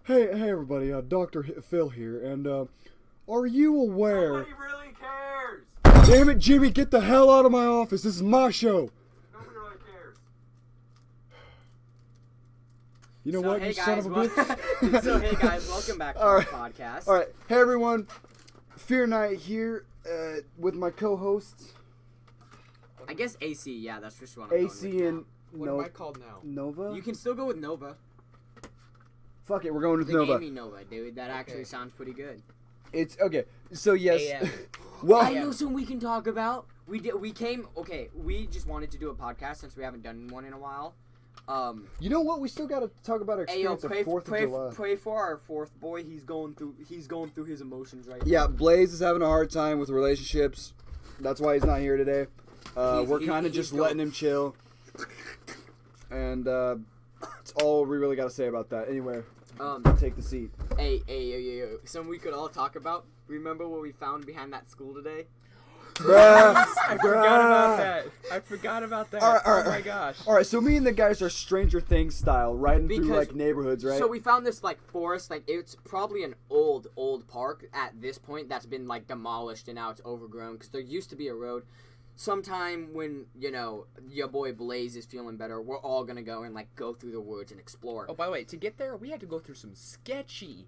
Hey everybody, Dr. Phil here, and are you aware... Nobody really cares! Damn it, Jimmy, get the hell out of my office, this is my show! Nobody really cares. You know what, hey you guys, son of a bitch? So hey guys, welcome back to our podcast. Alright, hey everyone, Fear Night here, with my co-hosts. I guess AC, yeah, that's just what I'm AC going with and... What am I called now? Nova? now. You can still go with Nova. Fuck it, we're going with The Nova. gaming Nova, dude. That actually sounds pretty good. It's, okay, so yes. AM. Well, I know something we can talk about. We just wanted to do a podcast since we haven't done one in a while. you know what, we still gotta talk about our experience of 4th of July. Pray for our fourth boy. He's going through his emotions right now. Yeah, Blaze is having a hard time with relationships. That's why he's not here today. We're kind of just letting him chill. And that's all we really got to say about that. Anyway, take the seat. Hey, something we could all talk about. Remember what we found behind that school today? Bruh, I forgot about that. All right, oh my gosh. All right, so me and the guys are Stranger Things style, riding through like neighborhoods, right? So we found this like forest, like it's probably an old park at this point that's been like demolished and now it's overgrown because there used to be a road. Sometime when, you know, your boy Blaze is feeling better, we're all gonna go and like go through the woods and explore. Oh, by the way, to get there, we had to go through some sketchy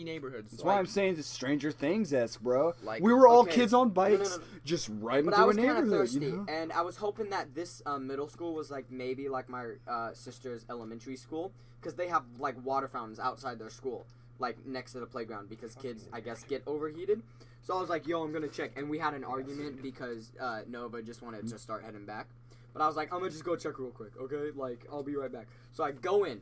neighborhoods. That's why I'm saying it's Stranger Things-esque, bro. Like, we were all okay. kids on bikes, No. just riding But through I was a kind of neighborhood, thirsty, you know? and I was hoping that this middle school was like maybe like my sister's elementary school, because they have like water fountains outside their school, like next to the playground, because kids, I guess, get overheated. So I was like, yo, I'm going to check. And we had an argument because Nova just wanted to start heading back. But I was like, I'm going to just go check real quick, okay? Like, I'll be right back. So I go in,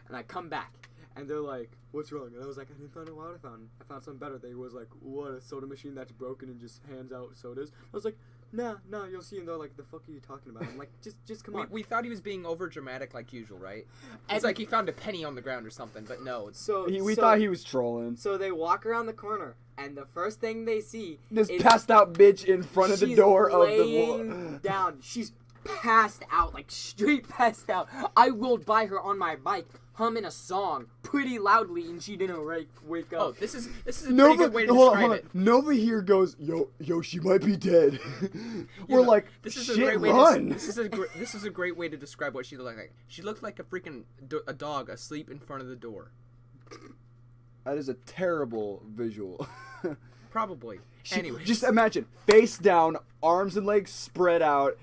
and I come back. And they're like, what's wrong? And I was like, I didn't find a water fountain. I found something better. They was like, what, a soda machine that's broken and just hands out sodas? I was like, nah, you'll see. And they're like, the fuck are you talking about? I'm like, just come on. We thought he was being over dramatic like usual, right? And It's like he found a penny on the ground or something, but no. We thought he was trolling. So they walk around the corner, and the first thing they see This is passed out bitch in front of the she's door of the laying down. She's passed out, like straight passed out. I rolled by her on my bike, humming a song pretty loudly, and she didn't wake up. Oh, this is a Nova, pretty good way to hold describe on. it. Nova here goes, yo, she might be dead. We're know, like, this is shit, a great way run. this is a great way to describe what she looked like. She looked like a freaking a dog asleep in front of the door. That is a terrible visual. Probably. Anyway, Just imagine, face down, arms and legs spread out,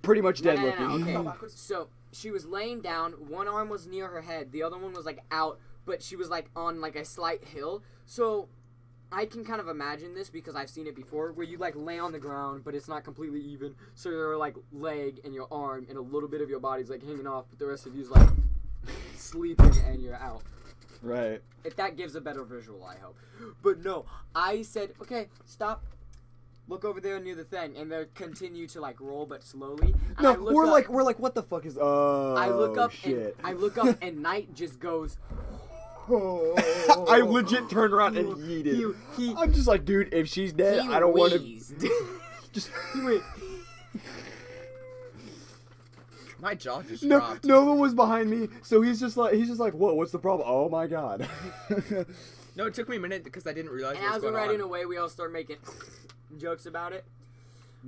pretty much dead looking. Okay. So she was laying down. One arm was near her head. The other one was like out, but she was like on like a slight hill. So I can kind of imagine this because I've seen it before, where you like lay on the ground, but it's not completely even. So your like leg and your arm and a little bit of your body's like hanging off, but the rest of you's like sleeping and you're out. Right. If that gives a better visual, I hope. But no, I said, okay, stop. Look over there near the thing, and they continue to like roll, but slowly. And No, I look we're up, like, what the fuck is? Oh, I look up shit. and I look up, and Knight just goes. I legit turned around and yeeted. I'm just like, dude, if she's dead, I don't want to. Just wait. my jaw just dropped. Nova was behind me, so he's just like, whoa, what's the problem? Oh my god. No, it took me a minute because I didn't realize And what as was we're going riding on. away, we all start making jokes about it.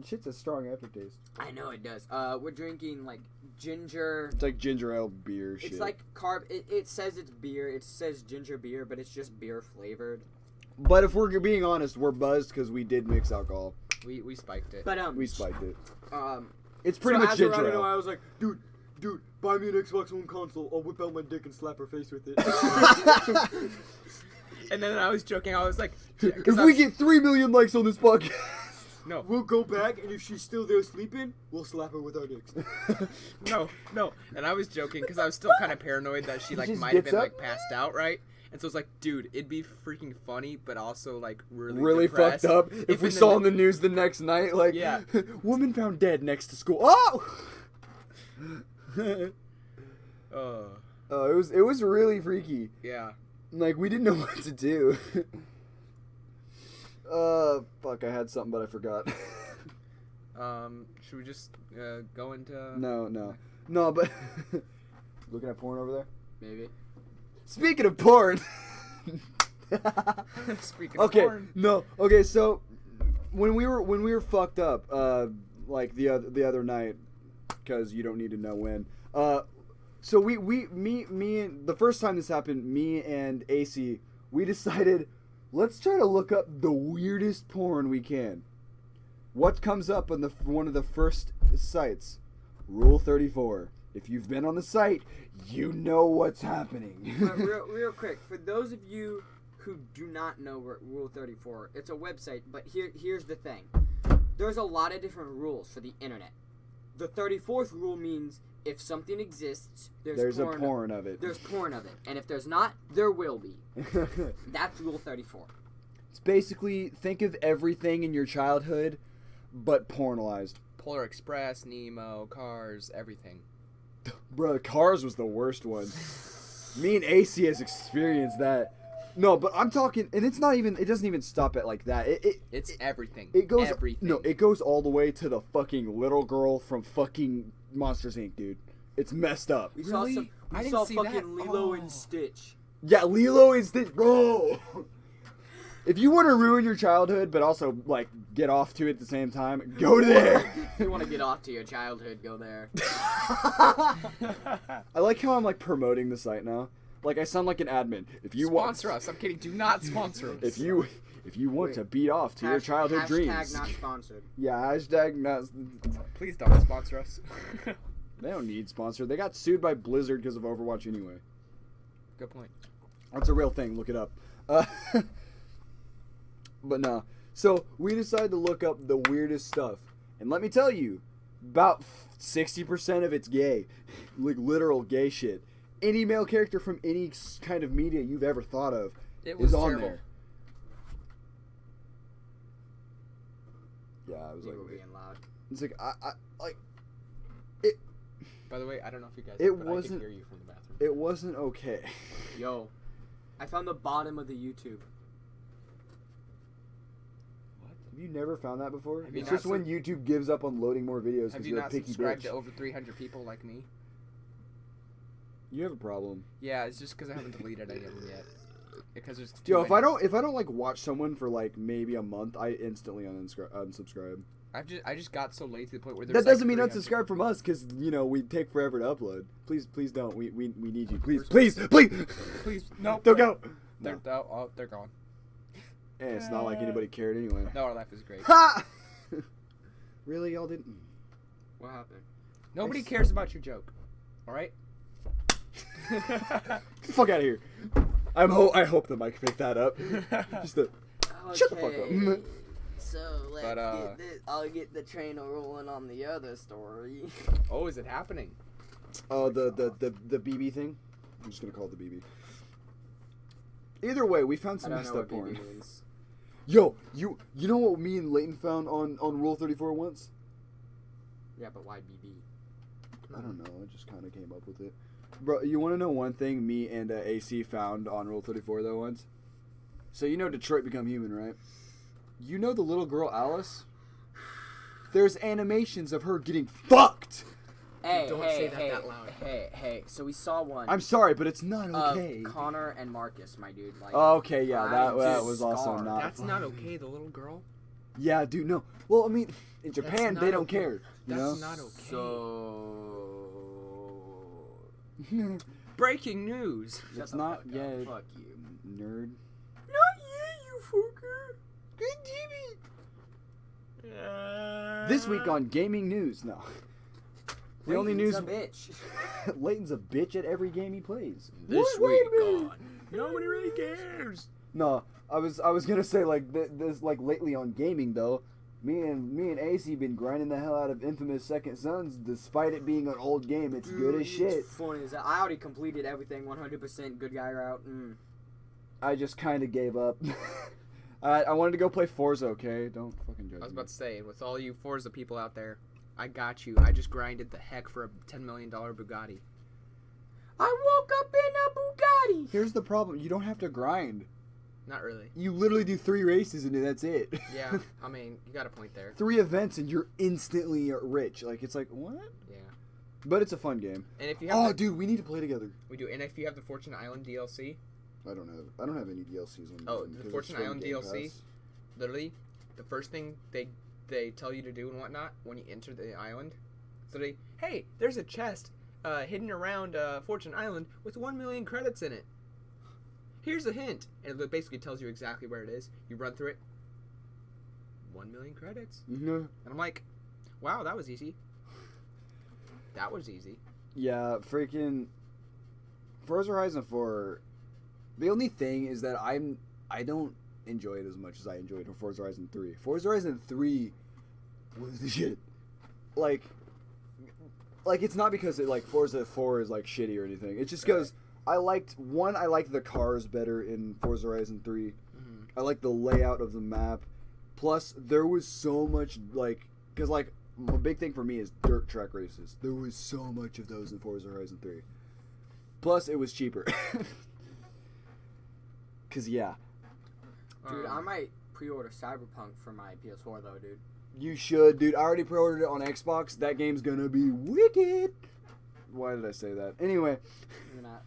Shit's a strong aftertaste. I know it does. We're drinking like ginger. It's like ginger ale beer shit. It's like carb. It says it's beer. It says ginger beer, but it's just beer flavored. But if we're being honest, we're buzzed because we did mix alcohol. We spiked it. But We spiked it. um. It's pretty So much as we're ginger riding ale. away, I was like, dude, buy me an Xbox One console. I'll whip out my dick and slap her face with it. And then I was joking. I was like, If we get 3 million likes on this podcast, no, We'll go back, and if she's still there sleeping, we'll slap her with our dicks. no. And I was joking because I was still kind of paranoid that she like Just might have gets been up? like passed out, right? And so it's like, dude, it'd be freaking funny, but also like really depressed fucked up. If we in saw on the news the next night, like, Yeah. woman found dead next to school. Oh! It was really freaky. Yeah. Like, we didn't know what to do. Fuck, I had something, but I forgot. Should we just go into? No, but looking at porn over there. Maybe. Speaking of porn. Speaking of Okay, porn. no. Okay, so when we were fucked up, like the other night, because you don't need to know when. So me and the first time this happened, me and AC, we decided, let's try to look up the weirdest porn we can. What comes up on one of the first sites? Rule 34. If you've been on the site, you know what's happening. real quick, for those of you who do not know Rule 34, it's a website, but here's the thing. There's a lot of different rules for the internet. The 34th rule means if something exists, there's a porn of it. There's porn of it. And if there's not, there will be. That's Rule 34. It's basically, think of everything in your childhood, but pornalized. Polar Express, Nemo, Cars, everything. Bro, Cars was the worst one. Me and AC has experienced that. No, but I'm talking, and it's not even, it doesn't even stop at like that. It's everything. It goes, everything. No, it goes all the way to the fucking little girl from fucking Monsters Inc., dude. It's messed up. We Really? I didn't see fucking that. Lilo Oh. and Stitch. Yeah, Lilo is the, bro. If you want to ruin your childhood, but also, like, get off to it at the same time, go there. If you want to get off to your childhood, go there. I like how I'm, like, promoting the site now. Like, I sound like an admin. If you Sponsor us. I'm kidding. Do not sponsor us. If you want to beat off to your childhood dreams. Hashtag not sponsored. Yeah, hashtag not. Please don't sponsor us. They don't need sponsor. They got sued by Blizzard because of Overwatch anyway. Good point. That's a real thing. Look it up. But no. So we decided to look up the weirdest stuff, and let me tell you, about 60% of it's gay, like literal gay shit. Any male character from any kind of media you've ever thought of is on there. Yeah, I was You like, were being loud. it's like I like. By the way, I don't know if you guys It but I wasn't- can hear you from the bathroom. It wasn't okay. Yo, I found the bottom of the YouTube. Have you never found that before? Have you It's not just when YouTube gives up on loading more videos Have because you you're a not picky subscribed bitch. to over 300 people like me? You have a problem. Yeah, it's just because I haven't deleted any of them yet. Because there's too Yo, many. if I don't like watch someone for like maybe a month, I instantly unsubscribe. I just got so late to the point where That there's doesn't like mean 300. unsubscribe from us, because we take forever to upload. Please don't. We need you. Please, We're please. Please, no. Don't go. They're, No. oh, they're gone. Eh, it's not like anybody cared anyway. No, our life is great. Ha! Really, y'all didn't? What happened? Nobody cares about your joke. All right. Get the fuck out of here. I hope the mic picked that up. Just the. Shut the fuck up. So let's But, get this. I'll get the train rolling on the other story. Oh, is it happening? Oh, the BB thing. I'm just gonna call it the BB. Either way, we found I some don't messed know up what porn. BB means. Yo, you know what me and Leighton found on Rule 34 once? Yeah, but why BB? I don't know. I just kind of came up with it. Bro, you want to know one thing me and AC found on Rule 34 though once? So you know Detroit Become Human, right? You know the little girl Alice? There's animations of her getting fucked! Hey, Don't hey, say that hey, that loud. Hey. So we saw one. I'm sorry, but it's not okay. Connor and Marcus, my dude. Like, Oh, okay, yeah, I'm that was also scarred. not That's fun. not okay. The little girl. Yeah, dude, no. Well, I mean, in Japan, not they don't okay. care. You That's know? not okay. So Breaking news. shut It's the not. fuck up. Yeah, Fuck you. nerd. Not you fucker. Good TV. This week on gaming news, no. The only news. Leighton's a bitch. Leighton's a bitch at every game he plays. This What? week Wait a minute. on Nobody Really Cares. No, I was gonna say like this like lately on gaming though. Me and AC been grinding the hell out of Infamous Second Sons, despite it being an old game. It's good as shit. It's funny as that. I already completed everything 100% good guy route. I just kind of gave up. I wanted to go play Forza. Okay, don't fucking judge I was me. about to say, with all you Forza people out there, I got you. I just grinded the heck for a $10 million Bugatti. I woke up in a Bugatti. Here's the problem: you don't have to grind. Not really. You literally do 3 races and that's it. Yeah, I mean, you got a point there. 3 events and you're instantly rich. Like it's like what? Yeah. But it's a fun game. And if you have dude, we need to play together. we do. And if you have the Fortune Island DLC, I don't have any DLCs on. oh, mine the 'cause Fortune it's from Island Game DLC, Pass. literally, the first thing they tell you to do and whatnot when you enter the island, so hey, there's a chest hidden around Fortune Island with 1 million credits in it. Here's a hint, and it basically tells you exactly where it is. You run through it. 1 million credits. Mm-hmm. And I'm like, wow, that was easy. That was easy. Yeah, freaking Forza Horizon 4. The only thing is that I don't enjoy it as much as I enjoyed Forza Horizon 3. Forza Horizon 3 was the shit. Like it's not because Forza 4 is like shitty or anything. It's just because I liked the cars better in Forza Horizon 3. Mm-hmm. I like the layout of the map. Plus, there was so much because a big thing for me is dirt track races. There was so much of those in Forza Horizon 3. Plus, it was cheaper. Cause yeah, Dude, I might pre-order Cyberpunk for my PS4 though, dude. you should, dude. I already pre-ordered it on Xbox. That game's gonna be wicked. Why did I say that? Anyway. You're not.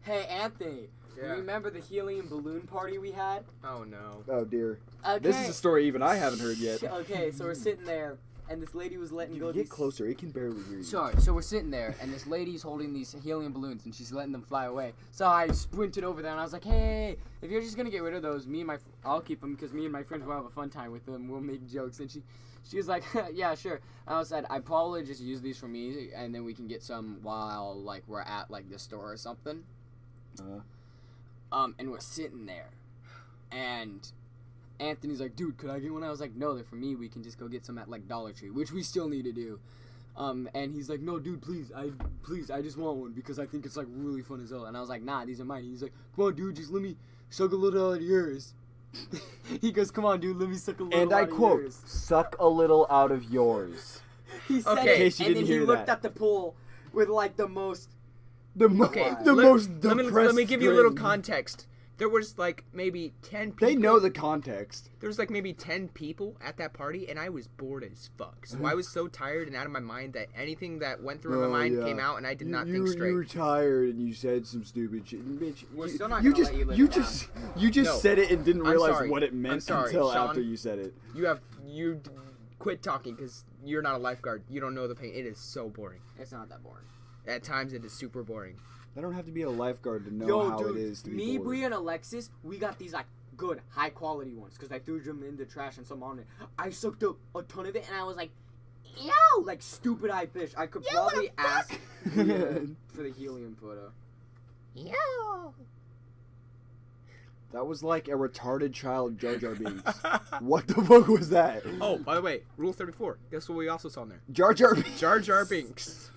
Hey, Anthony. Yeah. Remember the helium balloon party we had? Oh no. Oh dear. Okay. This is a story even I haven't heard yet. Okay, so we're sitting there, and this lady was letting go. Get These... closer. It can barely hear you. Sorry, so we're sitting there, and this lady's holding these helium balloons, and she's letting them fly away. So I sprinted over there, and I was like, hey, if you're just going to get rid of those, I'll keep them, because me and my friends will have a fun time with them. We'll make jokes. And she was like, yeah, sure. And I said, I probably just use these for me, and then we can get some while, we're at, the store or something. And we're sitting there, and Anthony's like, dude, could I get one? I was like, no, they're for me. We can just go get some at Dollar Tree, which we still need to do. And he's like, no, dude, please, I just want one because I think it's really fun as hell. And I was like, nah, these are mine. He's like, come on, dude, just let me suck a little out of yours. He goes, come on, dude, let me suck a little. And out I of quote, yours. "Suck a little out of yours." He said Okay. it, In case you and didn't then he hear looked that. at the pool with the most. Okay, most let depressed me give you a little grin. context. There was maybe 10 people. They know the context. There was maybe 10 people at that party, and I was bored as fuck. So I was so tired and out of my mind that anything that went through my mind came out, and I did not think straight. You were tired and you said some stupid shit. Bitch, We're you, still not you gonna just let you live you it just you just No. said it and didn't I'm realize sorry. what it I'm meant sorry, until Sean. after you said it. You quit talking because you're not a lifeguard. You don't know the pain. It is so boring. It's not that boring. At times, it is super boring. I don't have to be a lifeguard to know Yo, how dude, it is to be me, bored. Bree, and Alexis, we got these good, high quality ones because I threw them in the trash and some on it. I sucked up a ton of it and I was like, ew, stupid eye fish. I could probably ask for the helium photo. That was like a retarded child Jar Jar Binks. What the fuck was that? Oh, by the way, Rule 34. Guess what we also saw in there? Jar Jar Binks. Jar Jar Binks.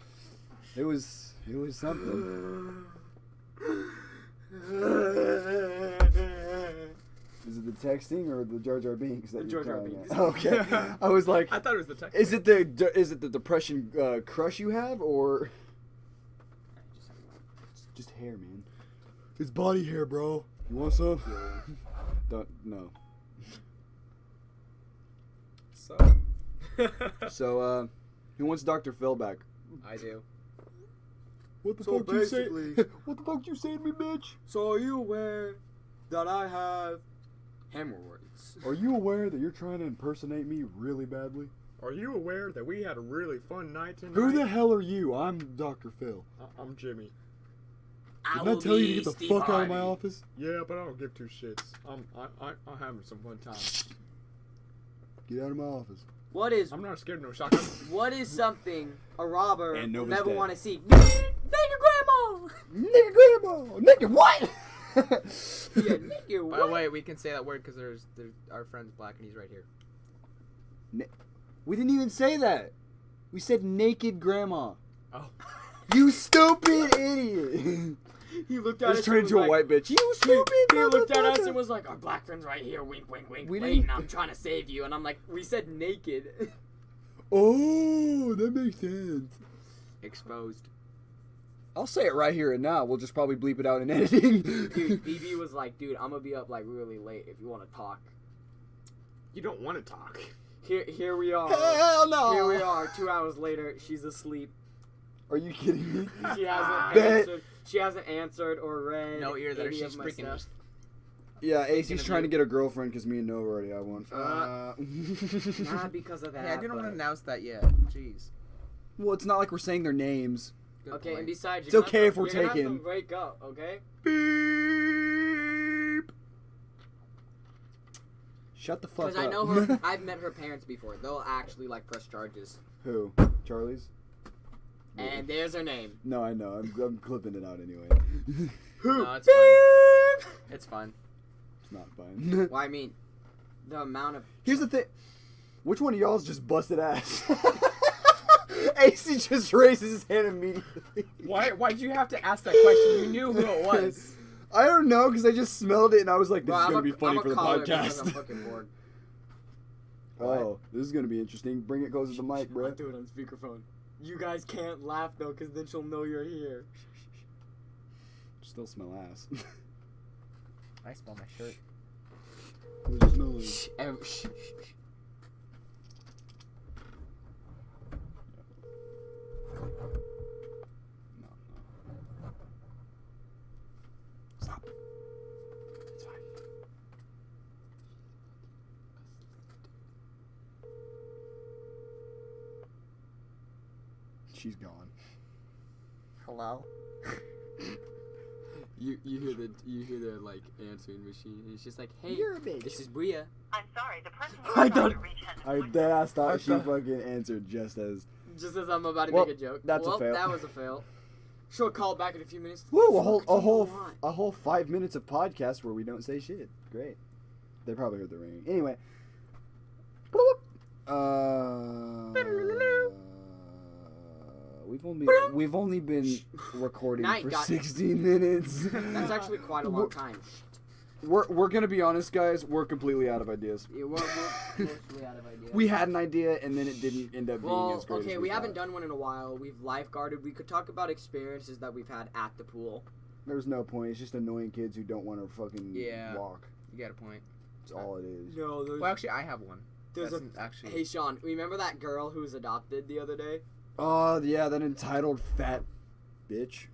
It was something. Is it the texting or the Jar Jar Binks that The you're Jar Jar calling Binks. it? Okay. I was like, I thought it was the text. is it the depression crush you have or just hair, man? It's body hair, bro. You want some? Don't no. So who wants Dr. Phil back? I do. What the So fuck you say? basically- What the fuck you saying to me, bitch? So are you aware that I have hemorrhoids? Are you aware that you're trying to impersonate me really badly? Are you aware that we had a really fun night tonight? Who the hell are you? I'm Dr. Phil. I'm Jimmy. Didn't I tell you to get the fuck out of my office? Yeah, but I don't give two shits. I'm having some fun time. Get out of my office. What is I'm not scared of no shotgun. what is something a robber And will Nova's never dead. want to see? Nigga grandma! Nigga grandma! Nigga what? Yeah, nigga By the what? way, we can say that word because there's our friend's black and he's right here. We didn't even say that. We said naked grandma. Oh. You stupid idiot. He looked I at us just turned and into was a white bitch. You He stupid looked at us motherfucker. and was like, our black friend's right here, wink, wink, wink. We Wait, didn't- I'm trying to save you. And I'm like, we said naked. Oh, that makes sense. Exposed. I'll say it right here and now. We'll just probably bleep it out in editing. Dude, BB was like, dude, I'm going to be up really late if you want to talk. You don't want to talk. Here we are. Hell no. Here we are, 2 hours later. She's asleep. Are you kidding me? She hasn't Bet. answered. She hasn't answered or read. No ear there. any She's of my freaking stuff. just. Yeah, AC's Thinking of trying you. to get a girlfriend because me and Nova already have one. Not because of that. Hey, I didn't want to but- announce that yet. Jeez. Well, it's not like we're saying their names. Good Okay, point. and besides, It's you're gonna okay have if we're to- you're gonna have taken. to wake up, okay? Beep. Shut the fuck up. Because I know her. I've met her parents before. They'll actually like press charges. Who? Charlie's? And there's her name. No, I know. I'm clipping it out anyway. No, it's fine. It's fine. It's not fun. Well, I mean, the amount of Here's the thing. Which one of y'all's just busted ass? AC just raises his hand immediately. Why'd you have to ask that question? You knew who it was. I don't know, because I just smelled it and I was like, this Bro, is I'm going to a- be funny I'm for a the caller because I'm podcast. fucking bored. Oh, this is going to be interesting. Bring it closer to the mic, I'll bro. do it on speakerphone. You guys can't laugh though, because then she'll know you're here. Still smell ass. I smell my shirt. What does it smell like? Shh, shh, shh. No. Stop. It's fine. She's gone. Hello. You hear the like answering machine. And it's just like, hey, You're a bitch. this is Bria. I'm sorry, the person you I are trying thought- to reach has I voicemail. dead ass thought I she thought- fucking answered just as. Just as I'm about to Well, make a joke. that's a well, fail. that was a fail. She'll call back in a few minutes. Woo! What the fuck do you want? A whole 5 minutes of podcast where we don't say shit. Great. They probably heard the ringing. Anyway. We've only been recording Night for got- 16 minutes. That's actually quite a long time. We're gonna be honest, guys. We're completely out of ideas. Yeah, we're mostly out of ideas. We had an idea and then it didn't end up being Well, as great. okay, as we haven't thought. done one in a while. We've lifeguarded. We could talk about experiences that we've had at the pool. There's no point. It's just annoying kids who don't want to fucking Yeah. walk. You got a point. That's all it is. No, there's, Well, actually, I have one. there's That's a. actually. Hey, Sean, remember that girl who was adopted the other day? Oh yeah, that entitled fat bitch.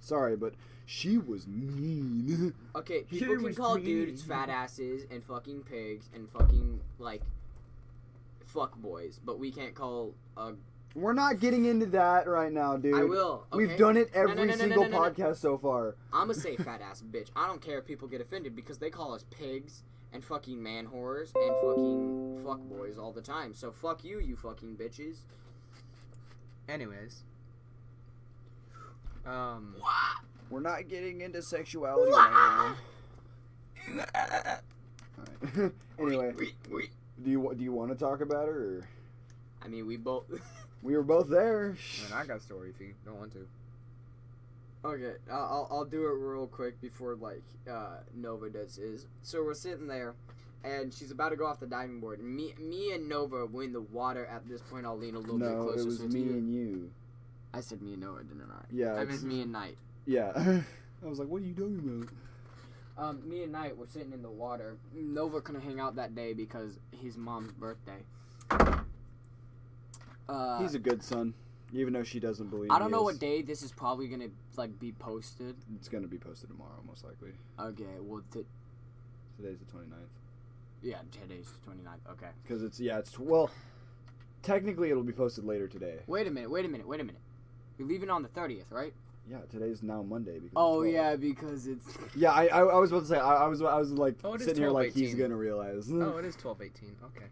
Sorry, but she was mean. Okay, She people can was call mean. dudes fat asses and fucking pigs and fucking like fuck boys, but we can't call a. We're not getting into that right now, dude. I will. Okay? We've done it every no, no, single no. podcast so far. I'ma say fat ass bitch. I don't care if people get offended because they call us pigs and fucking man whores and fucking fuck boys all the time. So fuck you, you fucking bitches. Anyways. We're not getting into sexuality right now. Alright. Anyway, do you want to talk about her? Or? I mean, we both. We were both there. I mean, I got a story if you don't want to. Okay, I'll do it real quick before like Nova does his. So we're sitting there, and she's about to go off the diving board. And me and Nova were in the water at this point. I'll lean a little bit No, closer. it was so it's me you. and you. I said me and Nova, didn't I? Yeah, I it's- meant me and Knight. Yeah. I was like, what are you talking about? Me and Knight were sitting in the water. Nova couldn't hang out that day because his mom's birthday. He's a good son, even though she doesn't believe. I don't he know is. what day this is probably gonna like be posted. It's gonna be posted tomorrow, most likely. Okay, well, Today's the 29th. yeah, today's 29th. Okay. Because well, technically it'll be posted later today. Wait a minute. You're leaving on the 30th, right? Yeah, today's now Monday. Because Oh it's 12. yeah, because it's. Yeah, I was about to say I was like Oh, it is sitting here like he's 12:18. gonna realize. Oh, it is 12:18. Okay.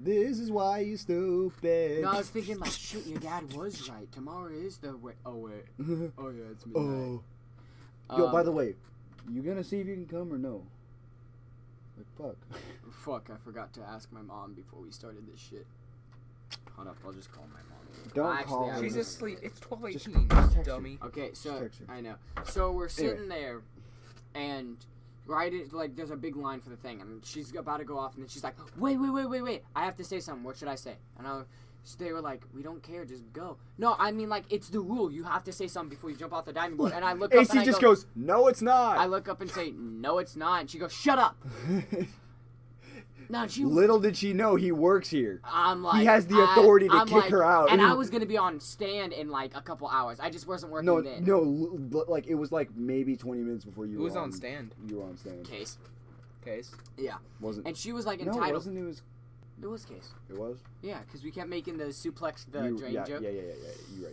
This is why you stupid. No, I was thinking like, shit, your dad was right. Tomorrow is the oh wait. Oh yeah, it's midnight. Oh. Yo, by the way, you gonna see if you can come or no? Like fuck. Fuck, I forgot to ask my mom before we started this shit. Hold up, I'll just call my mom. Don't Actually, call I her. She's was- asleep. It's 12:18. Just you text her. dummy. Okay, so text her. I know. So we're sitting there, and like there's a big line for the thing, and she's about to go off, and then she's like, wait, I have to say something. What should I say? And they were like, we don't care, just go. No, I mean like it's the rule. You have to say something before you jump off the diving board. And I look up AC and I just go, goes, no, it's not. I look up and say, no, it's not. And she goes, shut up. No, Little did she know he works here. I'm like, he has the authority to kick her out. And I was gonna be on stand in like a couple hours. I just wasn't working then. But it was like maybe 20 minutes before you. Who was on stand? You were on stand. Case. Yeah. Wasn't. And she was like No, entitled. it wasn't. It was Case. It was. Yeah, because we kept making the suplex drain joke. Yeah.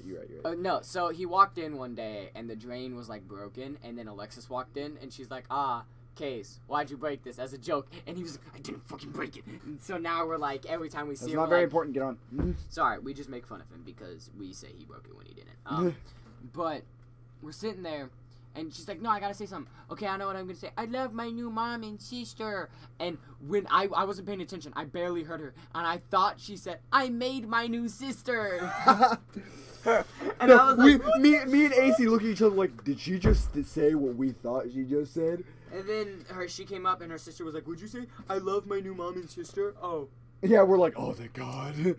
You're right. No, so he walked in one day and the drain was like broken, and then Alexis walked in and she's like, Case, why'd you break this? As a joke. And he was like, I didn't fucking break it. And so now we're like, every time we see It's him, not we're very like, important. Get on. sorry, we just make fun of him because we say he broke it when he didn't. But we're sitting there and she's like, no, I gotta say something. Okay, I know what I'm gonna say. I love my new mom and sister. And when I wasn't paying attention, I barely heard her. And I thought she said, I made my new sister. And I was like, me and AC look at each other like, did she just say what we thought she just said? and then she came up and her sister was like, would you say, I love my new mom and sister? Oh. Yeah, we're like, oh, thank God.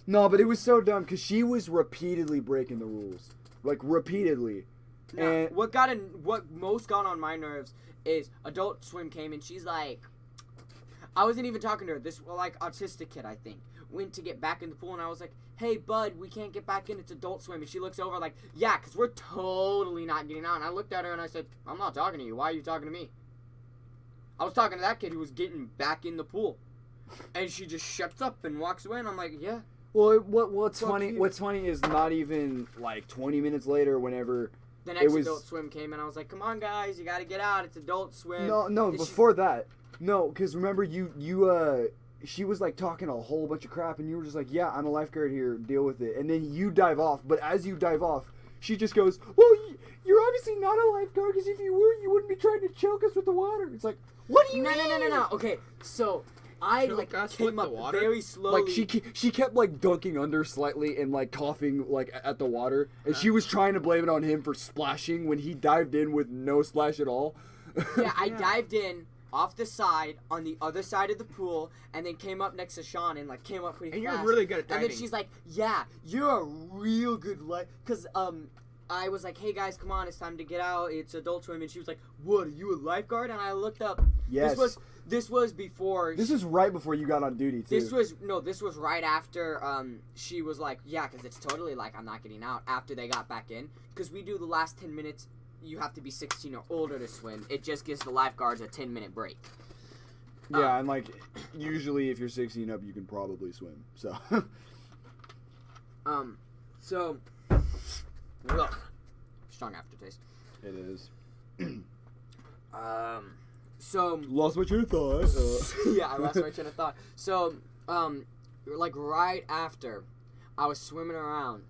No, but it was so dumb because she was repeatedly breaking the rules. Like, repeatedly. Now, And what most got on my nerves is Adult Swim came and she's like, I wasn't even talking to her. This like autistic kid, I think, went to get back in the pool and I was like, hey bud, we can't get back in. It's Adult Swim. And she looks over like, yeah, because we're totally not getting out. And I looked at her and I said, I'm not talking to you. Why are you talking to me? I was talking to that kid who was getting back in the pool. And she just shuts up and walks away and I'm like, yeah. well, what's Fuck funny? you. What's funny is not even like 20 minutes later, whenever. The next was- Adult Swim came and I was like, come on guys, you gotta get out. It's Adult Swim. No, And she- before that. No, because remember she was like talking a whole bunch of crap and you were just like, yeah, I'm a lifeguard here, deal with it. And then you dive off, but as you dive off, she just goes, well, you're obviously not a lifeguard because if you were, you wouldn't be trying to choke us with the water. It's like, what do you mean? No. Okay, so I Choke like us came with the up water? very slowly. Like she kept like dunking under slightly and like coughing like at the water, and she was trying to blame it on him for splashing when he dived in with no splash at all. Yeah, I dived in off the side on the other side of the pool, and then came up next to Sean and like came up pretty And fast. you're really good at And diving. then she's like, "Yeah, you're a real good cause I was like, "Hey guys, come on, it's time to get out. It's Adult Swim." And she was like, "What? Are you a lifeguard?" And I looked up. Yes. This was before. This is right before you got on duty too. This was right after she was like, yeah, because it's totally like I'm not getting out after they got back in, because we do the last 10 minutes. You have to be 16 or older to swim. It just gives the lifeguards a 10-minute break. Yeah, and like usually if you're 16 up, you can probably swim. So. So. Ugh, strong aftertaste. It is. So. Lost my train of thought. Yeah, I lost my train of thought. So, like right after, I was swimming around,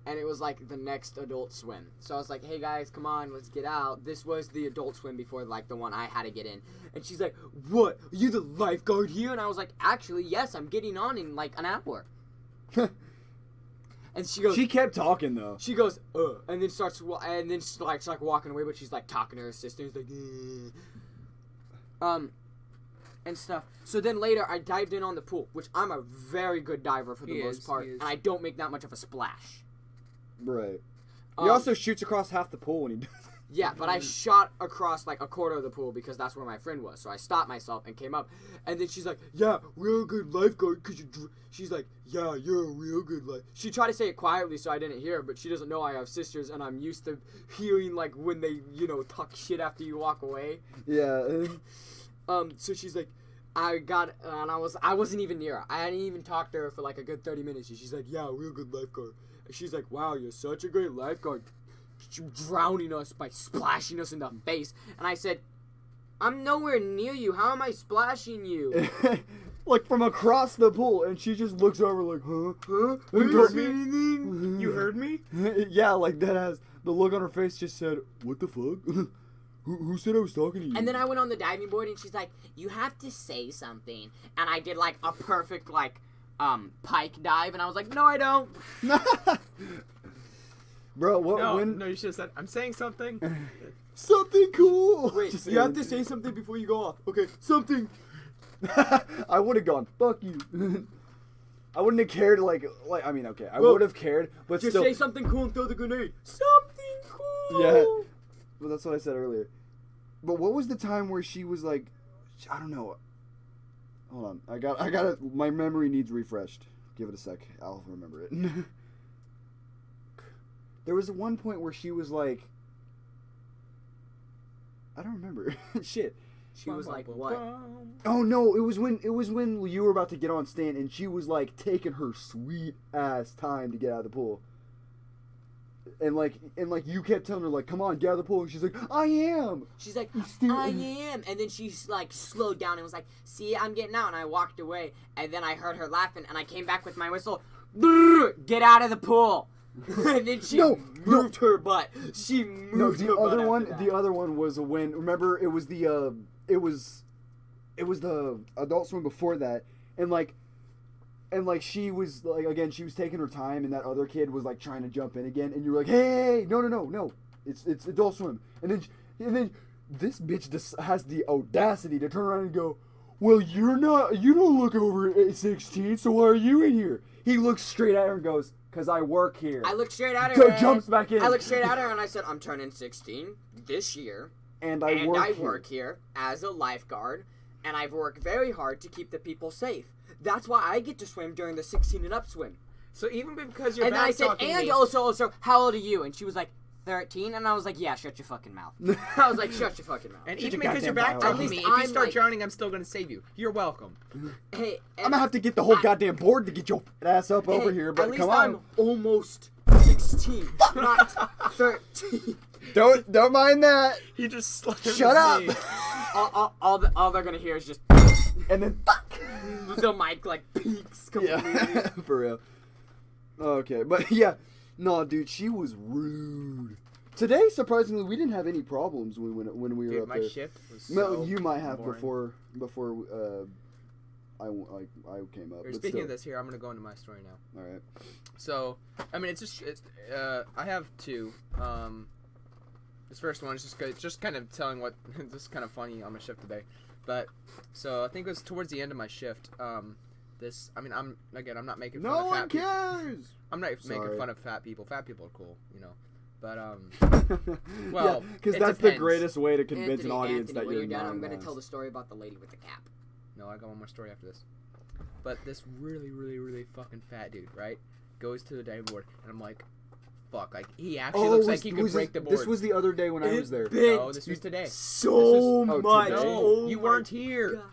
and it was like the next Adult Swim. So I was like, hey guys, come on, let's get out. This was the Adult Swim before like the one I had to get in. And she's like, what? Are you the lifeguard here? And I was like, actually, yes, I'm getting on in like an hour. And she goes. She kept talking though. She goes, and then starts walking away, but she's like talking to her sister. It's like, and stuff. So then later, I dived in on the pool, which I'm a very good diver for the most part, and I don't make that much of a splash. Right. He also shoots across half the pool when he does. Yeah, but I shot across like a quarter of the pool because that's where my friend was. So I stopped myself and came up, and then she's like, "Yeah, real good lifeguard." She's like, "Yeah, you're a real good life." She tried to say it quietly so I didn't hear her, but she doesn't know I have sisters, and I'm used to hearing like when they talk shit after you walk away. Yeah. So she's like, I wasn't even near her. I hadn't even talked to her for like a good 30 minutes. And she's like, yeah, real good lifeguard. And she's like, wow, you're such a great lifeguard. Drowning us by splashing us in the face. And I said, I'm nowhere near you. How am I splashing you? Like from across the pool, and she just looks over like, huh? You heard me? You heard me? Yeah, like that has the look on her face just said, what the fuck? Who said I was talking to you? And then I went on the diving board, and she's like, you have to say something. And I did like a perfect like pike dive, and I was like, no, I don't. Bro, what? No, you should have said, I'm saying something. Something cool. Wait, Just you have to say something before you go off. Okay, something. I would have gone, fuck you. I wouldn't have cared, like I mean, okay, I Well, would have cared, but just still. say something cool and throw the grenade. Something cool. Yeah. Well, that's what I said earlier. But what was the time where she was like, I don't know. Hold on. I got it. My memory needs refreshed. Give it a sec. I'll remember it. There was one point where she was like, I don't remember. Shit. She was like, what? Oh no! It was when you were about to get on stand, and she was like taking her sweet ass time to get out of the pool. And like you kept telling her like, come on, get out of the pool. And she's like, I am. She's like, I am. And then she like slowed down and was like, see, I'm getting out. And I walked away. And then I heard her laughing, and I came back with my whistle. Get out of the pool. And then she moved her butt. She moved her butt. The other one was when, remember, it was the Adult Swim before that, and like she was like, again, she was taking her time, and that other kid was like trying to jump in again, and you were like, hey, no, it's Adult Swim, and then this bitch just has the audacity to turn around and go, well, you don't look over 16, so why are you in here? He looks straight at her and goes, because I work here. I looked straight at her. So jumps back in. I looked straight at her and I said, I'm turning 16 this year. And I work here as a lifeguard. And I've worked very hard to keep the people safe. That's why I get to swim during the 16 and up swim. So even because you're and then I said, and also, how old are you? And she was like, 13. And I was like, yeah, shut your fucking mouth. I was like, shut your fucking mouth. And even because you're back talking me, if you start drowning, I'm still going to save you. You're welcome. Hey, I'm going to have to get the whole goddamn board to get your ass up over here, but come on. I'm almost 16, not 13. Don't mind that. He just slammed Shut up. All they're going to hear is just... And then, fuck. The mic, like, peaks completely. Yeah, for real. Okay, but yeah. No, dude, she was rude. Today, surprisingly, we didn't have any problems when we were up there. My shift was so you might have boring. before I came up. Speaking of this here, I'm going to go into my story now. All right. So, I mean, I have two. This first one is just kind of telling what, this is kind of funny on my shift today. But, so I think it was towards the end of my shift. I'm not making fun of fat people. No one cares! I'm not making fun of fat people. Fat people are cool, you know. But, well, because that's the greatest way to convince an audience that when you're done, not. I'm going to tell the story about the lady with the cap. No, I got one more story after this. But this really, really, really fucking fat dude, right, goes to the diving board, and I'm like, fuck, like, he actually looks like he could break the board. This was the other day when I was there. No, this was today. So much. No, you weren't here. God.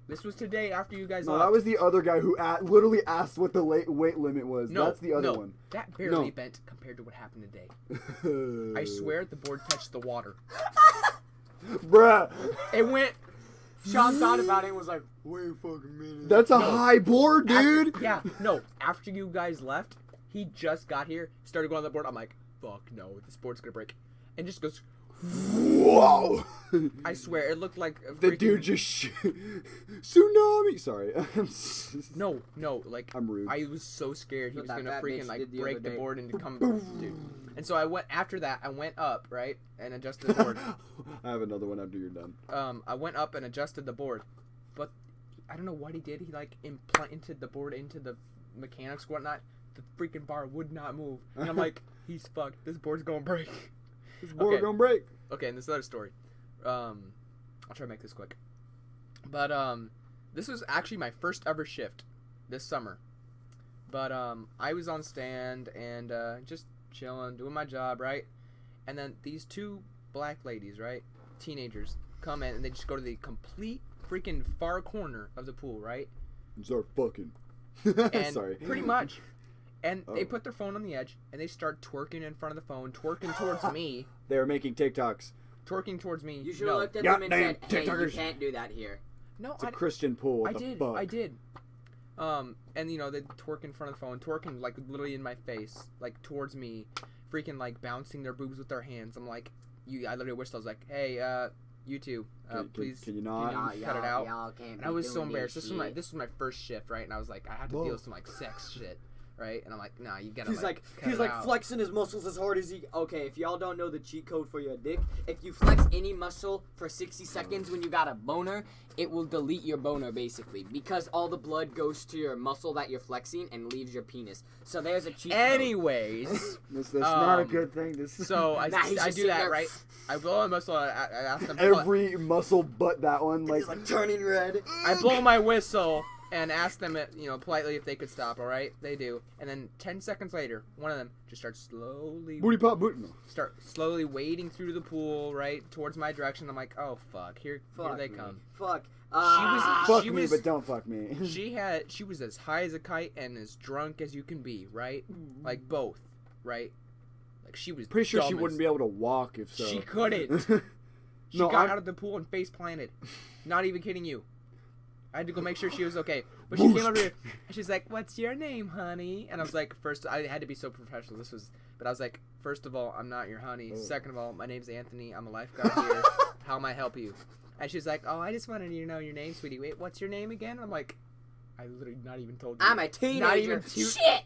This was today after you guys left. That was the other guy who literally asked what the weight limit was. No, that's the other one. That barely bent compared to what happened today. I swear the board touched the water. Bruh. It went... Sean thought about it and was like, wait a fucking minute. That's a high board, dude. After you guys left, he just got here, started going on the board. I'm like, fuck no, this board's gonna break. And just goes... Whoa! I swear, it looked like a the dude just tsunami. Sorry. No, like I'm rude. I was so scared he was gonna freaking like break the board and come, dude. And so I went after that. I went up right and adjusted the board. I have another one after you're done. I went up and adjusted the board, but I don't know what he did. He like implanted the board into the mechanics whatnot. The freaking bar would not move, and I'm like, he's fucked. This board's gonna break. This board gonna break. Okay, and this other story. I'll try to make this quick. But this was actually my first ever shift this summer. But I was on stand and just chilling, doing my job, right? And then these two black ladies, right, teenagers, come in and they just go to the complete freaking far corner of the pool, right? And start fucking. And sorry. Pretty much. And they put their phone on the edge, and they start twerking in front of the phone, twerking towards me. They were making TikToks. Twerking towards me. You should have looked at them and said, hey, you can't do that here. No, it's a Christian pool. What I the did. Fuck? I did. And, you know, they twerk in front of the phone, twerking, like, literally in my face, like, towards me, freaking, like, bouncing their boobs with their hands. I'm like, I literally wished I was like, hey, you two, please, can you not? Cut it out? Y'all can't and I was so embarrassed. This was my first shift, right? And I was like, I had to deal with some, like, sex shit. right? And I'm like, nah, you gotta. He's like cut it out. flexing his muscles as hard as he. Okay, if y'all don't know the cheat code for your dick, if you flex any muscle for 60 seconds when you got a boner, it will delete your boner basically because all the blood goes to your muscle that you're flexing and leaves your penis. So there's a cheat code. Anyways, That's not a good thing. so I do that, right? I blow my muscle. I ask them. Every muscle but that one, It's like turning red. I blow my whistle and ask them, politely if they could stop. All right, they do. And then 10 seconds later, one of them just starts slowly slowly wading through the pool, right towards my direction. I'm like, oh fuck, here they come. Fuck. Fuck me, but don't fuck me. She was as high as a kite and as drunk as you can be, right? Like both, right? Like she was pretty sure dumb she as- wouldn't be able to walk if so. She couldn't. She got out of the pool and face planted. Not even kidding you. I had to go make sure she was okay. But she came over here and she's like, "What's your name, honey?" And I was like, first, I had to be so professional. But I was like, first of all, I'm not your honey. Second of all, my name's Anthony. I'm a lifeguard here. How may I help you? And she's like, "Oh, I just wanted you to know your name, sweetie. Wait, what's your name again?" I'm like, I literally not even told you. I'm a teenager. Not even Shit.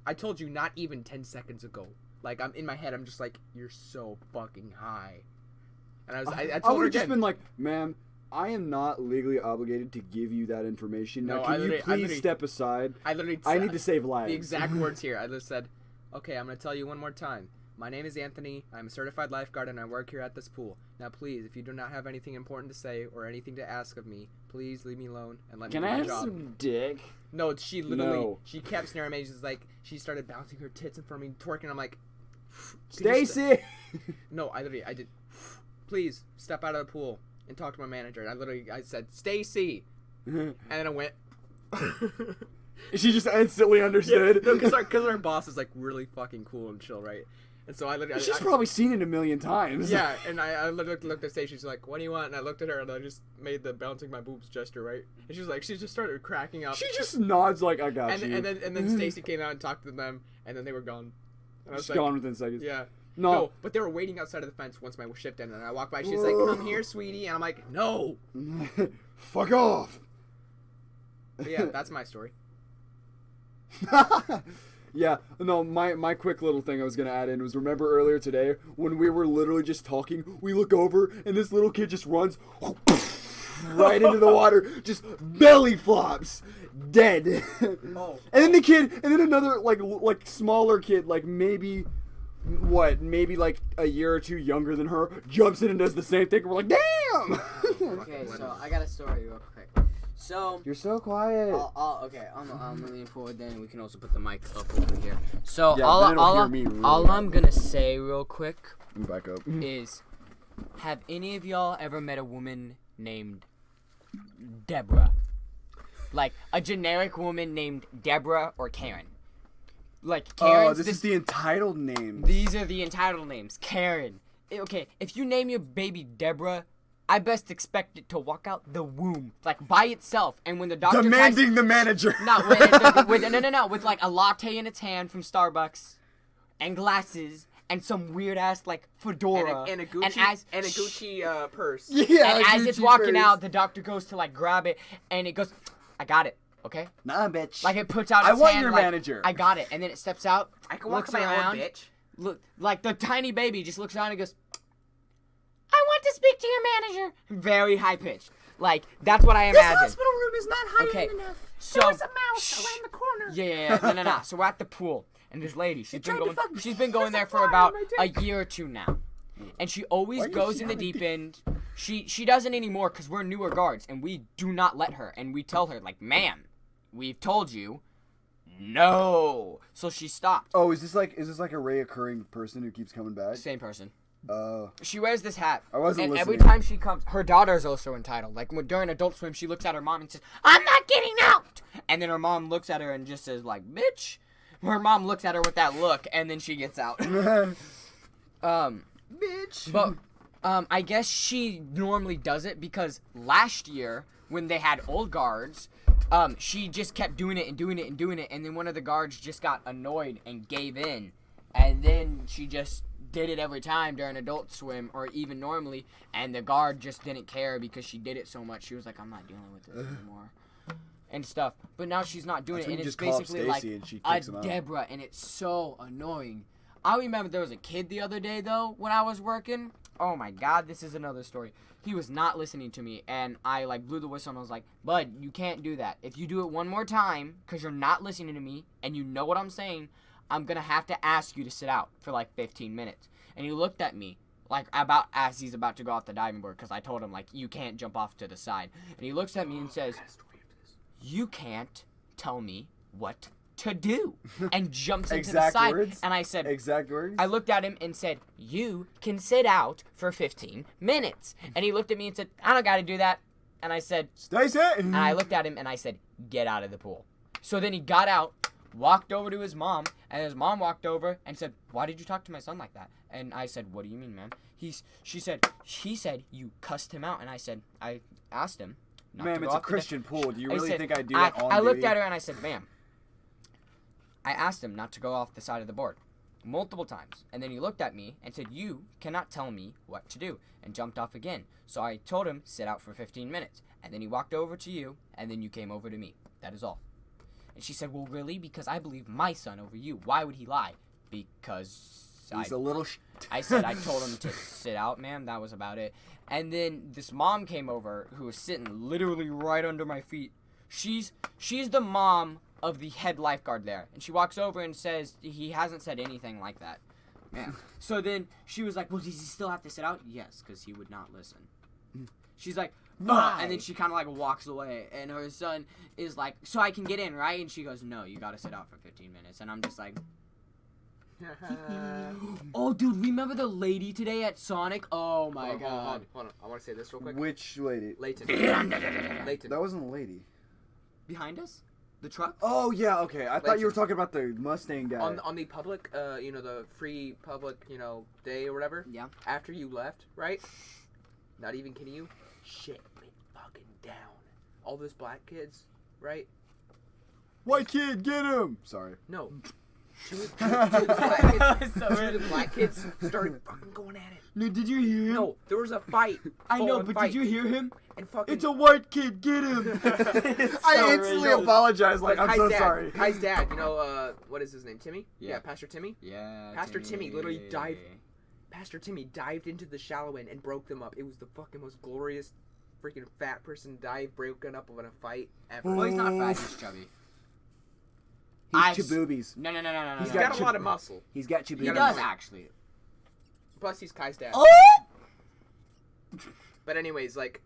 I told you not even 10 seconds ago. Like, I'm in my head, I'm just like, you're so fucking high. And I told her I would have again. just been like, ma'am, I am not legally obligated to give you that information. Now, No, can you please step aside? I literally I need to save lives. The exact words here. I just said, okay, I'm going to tell you one more time. My name is Anthony. I'm a certified lifeguard, and I work here at this pool. Now, please, if you do not have anything important to say or anything to ask of me, please leave me alone and let me Can do I my have job. some dick? No, she literally, No. she kept staring at me. She's like, she started bouncing her tits in front of me, twerking. I'm like, Stacy! no, I did, please step out of the pool and talk to my manager. And I said, Stacy. And then I went. She just instantly understood. Yeah, no, because our boss is like really fucking cool and chill, right? And so I literally. She's probably seen it a million times. Yeah, and I looked at Stacy. She's like, "What do you want?" And I looked at her and I just made the bouncing my boobs gesture, right? And she was like, she just started cracking up. She just nods like, I got you. And then Stacy came out and talked to them, and then they were gone. And I was She's like, gone within seconds. yeah. No. But they were waiting outside of the fence once my shift ended, and I walked by. She's like, "Come here, sweetie," and I'm like, "No." Fuck off. But yeah, that's my story. Yeah, no, my quick little thing I was going to add in was, remember earlier today when we were literally just talking, we look over and this little kid just runs right into the water, just belly flops, dead. Oh. And then the kid, and then another like smaller kid, like maybe like a year or two younger than her, jumps in and does the same thing, and we're like, damn! Okay, so I got a story real quick. So You're so quiet. okay, I'm moving forward. Then we can also put the mic up over here. So Yeah, all then it'll hear me really I'm gonna say real quick Back up. is, have any of y'all ever met a woman named Deborah? Like a generic woman named Deborah or Karen? Like Karen. Oh, this is the entitled name. These are the entitled names. Karen. Okay, if you name your baby Deborah, I best expect it to walk out the womb, like by itself. And when the doctor Demanding the manager. with like a latte in its hand from Starbucks, and glasses, and some weird ass like fedora, And a Gucci purse. Yeah. and as it's Gucci walking purse. out, the doctor goes to like grab it, and it goes, "I got it, okay." Nah, bitch. Like it puts out I its want hand, your like, manager. I got it, and then it steps out, I can walk looks my around, own bitch. look like the tiny baby just looks around and goes, "I want to speak to your manager." Very high pitched. Like that's what I imagine. room is not high Okay, enough. so There's a mouse around the corner. Yeah. No. So we're at the pool, and this lady, she's been going there for about a year or two now, and she always Why does goes she in the have a deep end. She doesn't anymore because we're newer guards, and we do not let her, and we tell her like, "Ma'am, we've told you, no." So she stopped. Oh, is this like a reoccurring person who keeps coming back? Same person. Oh. She wears this hat. I wasn't and every listening. time she comes, her daughter's also entitled. Like during Adult Swim, she looks at her mom and says, "I'm not getting out." And then her mom looks at her and just says like, "Bitch." Her mom looks at her with that look, and then she gets out. Bitch. But I guess she normally does it because last year when they had old guards, she just kept doing it, and then one of the guards just got annoyed and gave in, and then she just did it every time during Adult Swim or even normally, and the guard just didn't care because she did it so much. She was like, "I'm not dealing with this anymore." and stuff. But now she's not doing That's it, when and you it's just call up basically like Stacy and she a kicks him out. Deborah, and it's so annoying. I remember there was a kid the other day, though, when I was working. Oh, my God, this is another story. He was not listening to me, and I, like, blew the whistle, and I was like, bud, you can't do that. If you do it one more time, because you're not listening to me, and you know what I'm saying, I'm going to have to ask you to sit out for, like, 15 minutes. And he looked at me, like, about as he's about to go off the diving board, because I told him, like, you can't jump off to the side. And he looks at me and says, you can't tell me what to do, and jumps into the side. Words? And I said, exact words? I looked at him and said, you can sit out for 15 minutes. And he looked at me and said, I don't got to do that. And I said, Stacy! and I looked at him and I said, get out of the pool. So then he got out, walked over to his mom, and his mom walked over and said, why did you talk to my son like that? And I said, what do you mean, ma'am? He said, you cussed him out. And I said, I asked him not to Ma'am, go it's a off the Christian pool. Do you really said, think I do that on I looked duty? at her and I said, ma'am, I asked him not to go off the side of the board multiple times. And then he looked at me and said, you cannot tell me what to do, and jumped off again. So I told him, sit out for 15 minutes. And then he walked over to you, and then you came over to me. That is all. And she said, well, really? Because I believe my son over you. Why would he lie? Because He's a little I said I told him to sit out, ma'am. That was about it. And then this mom came over who was sitting literally right under my feet. She's the mom of the head lifeguard there. And she walks over and says he hasn't said anything like that. Yeah. So then she was like, well, does he still have to sit out? Yes, because he would not listen. She's like, Why? and then she kind of like walks away. And her son is like, so I can get in, right? And she goes, no, you got to sit out for 15 minutes. And I'm just like, oh, dude, remember the lady today at Sonic? Oh, my God. Hold on. I want to say this real quick. Which lady? Leighton. That wasn't a lady. Behind us? The truck? Oh, yeah, okay. I thought you were talking about the Mustang guy. On the public, the free public, day or whatever. Yeah. After you left, right? Not even kidding you. Shit went fucking down. All those black kids, right? White kid, get him! Sorry. No. Two of the black kids started fucking going at it. No, did you hear him? No, there was a fight. I know, Full-on but fight. did you hear him? And fucking. It's a white kid, get him! I instantly apologize, like, I'm Kai's so dad, sorry. Kai's dad, what is his name? Timmy? Yeah. Pastor Timmy? Yeah. Pastor Timmy literally dived. Pastor Timmy dived into the shallow end and broke them up. It was the fucking most glorious freaking fat person dive broken up in a fight ever. Well, he's not fat, he's chubby. He's chaboobies. No. He's got got a lot of muscle. He's got chhaboobies. He does, actually. Plus, he's Kai's dad. Oh! But anyways, like,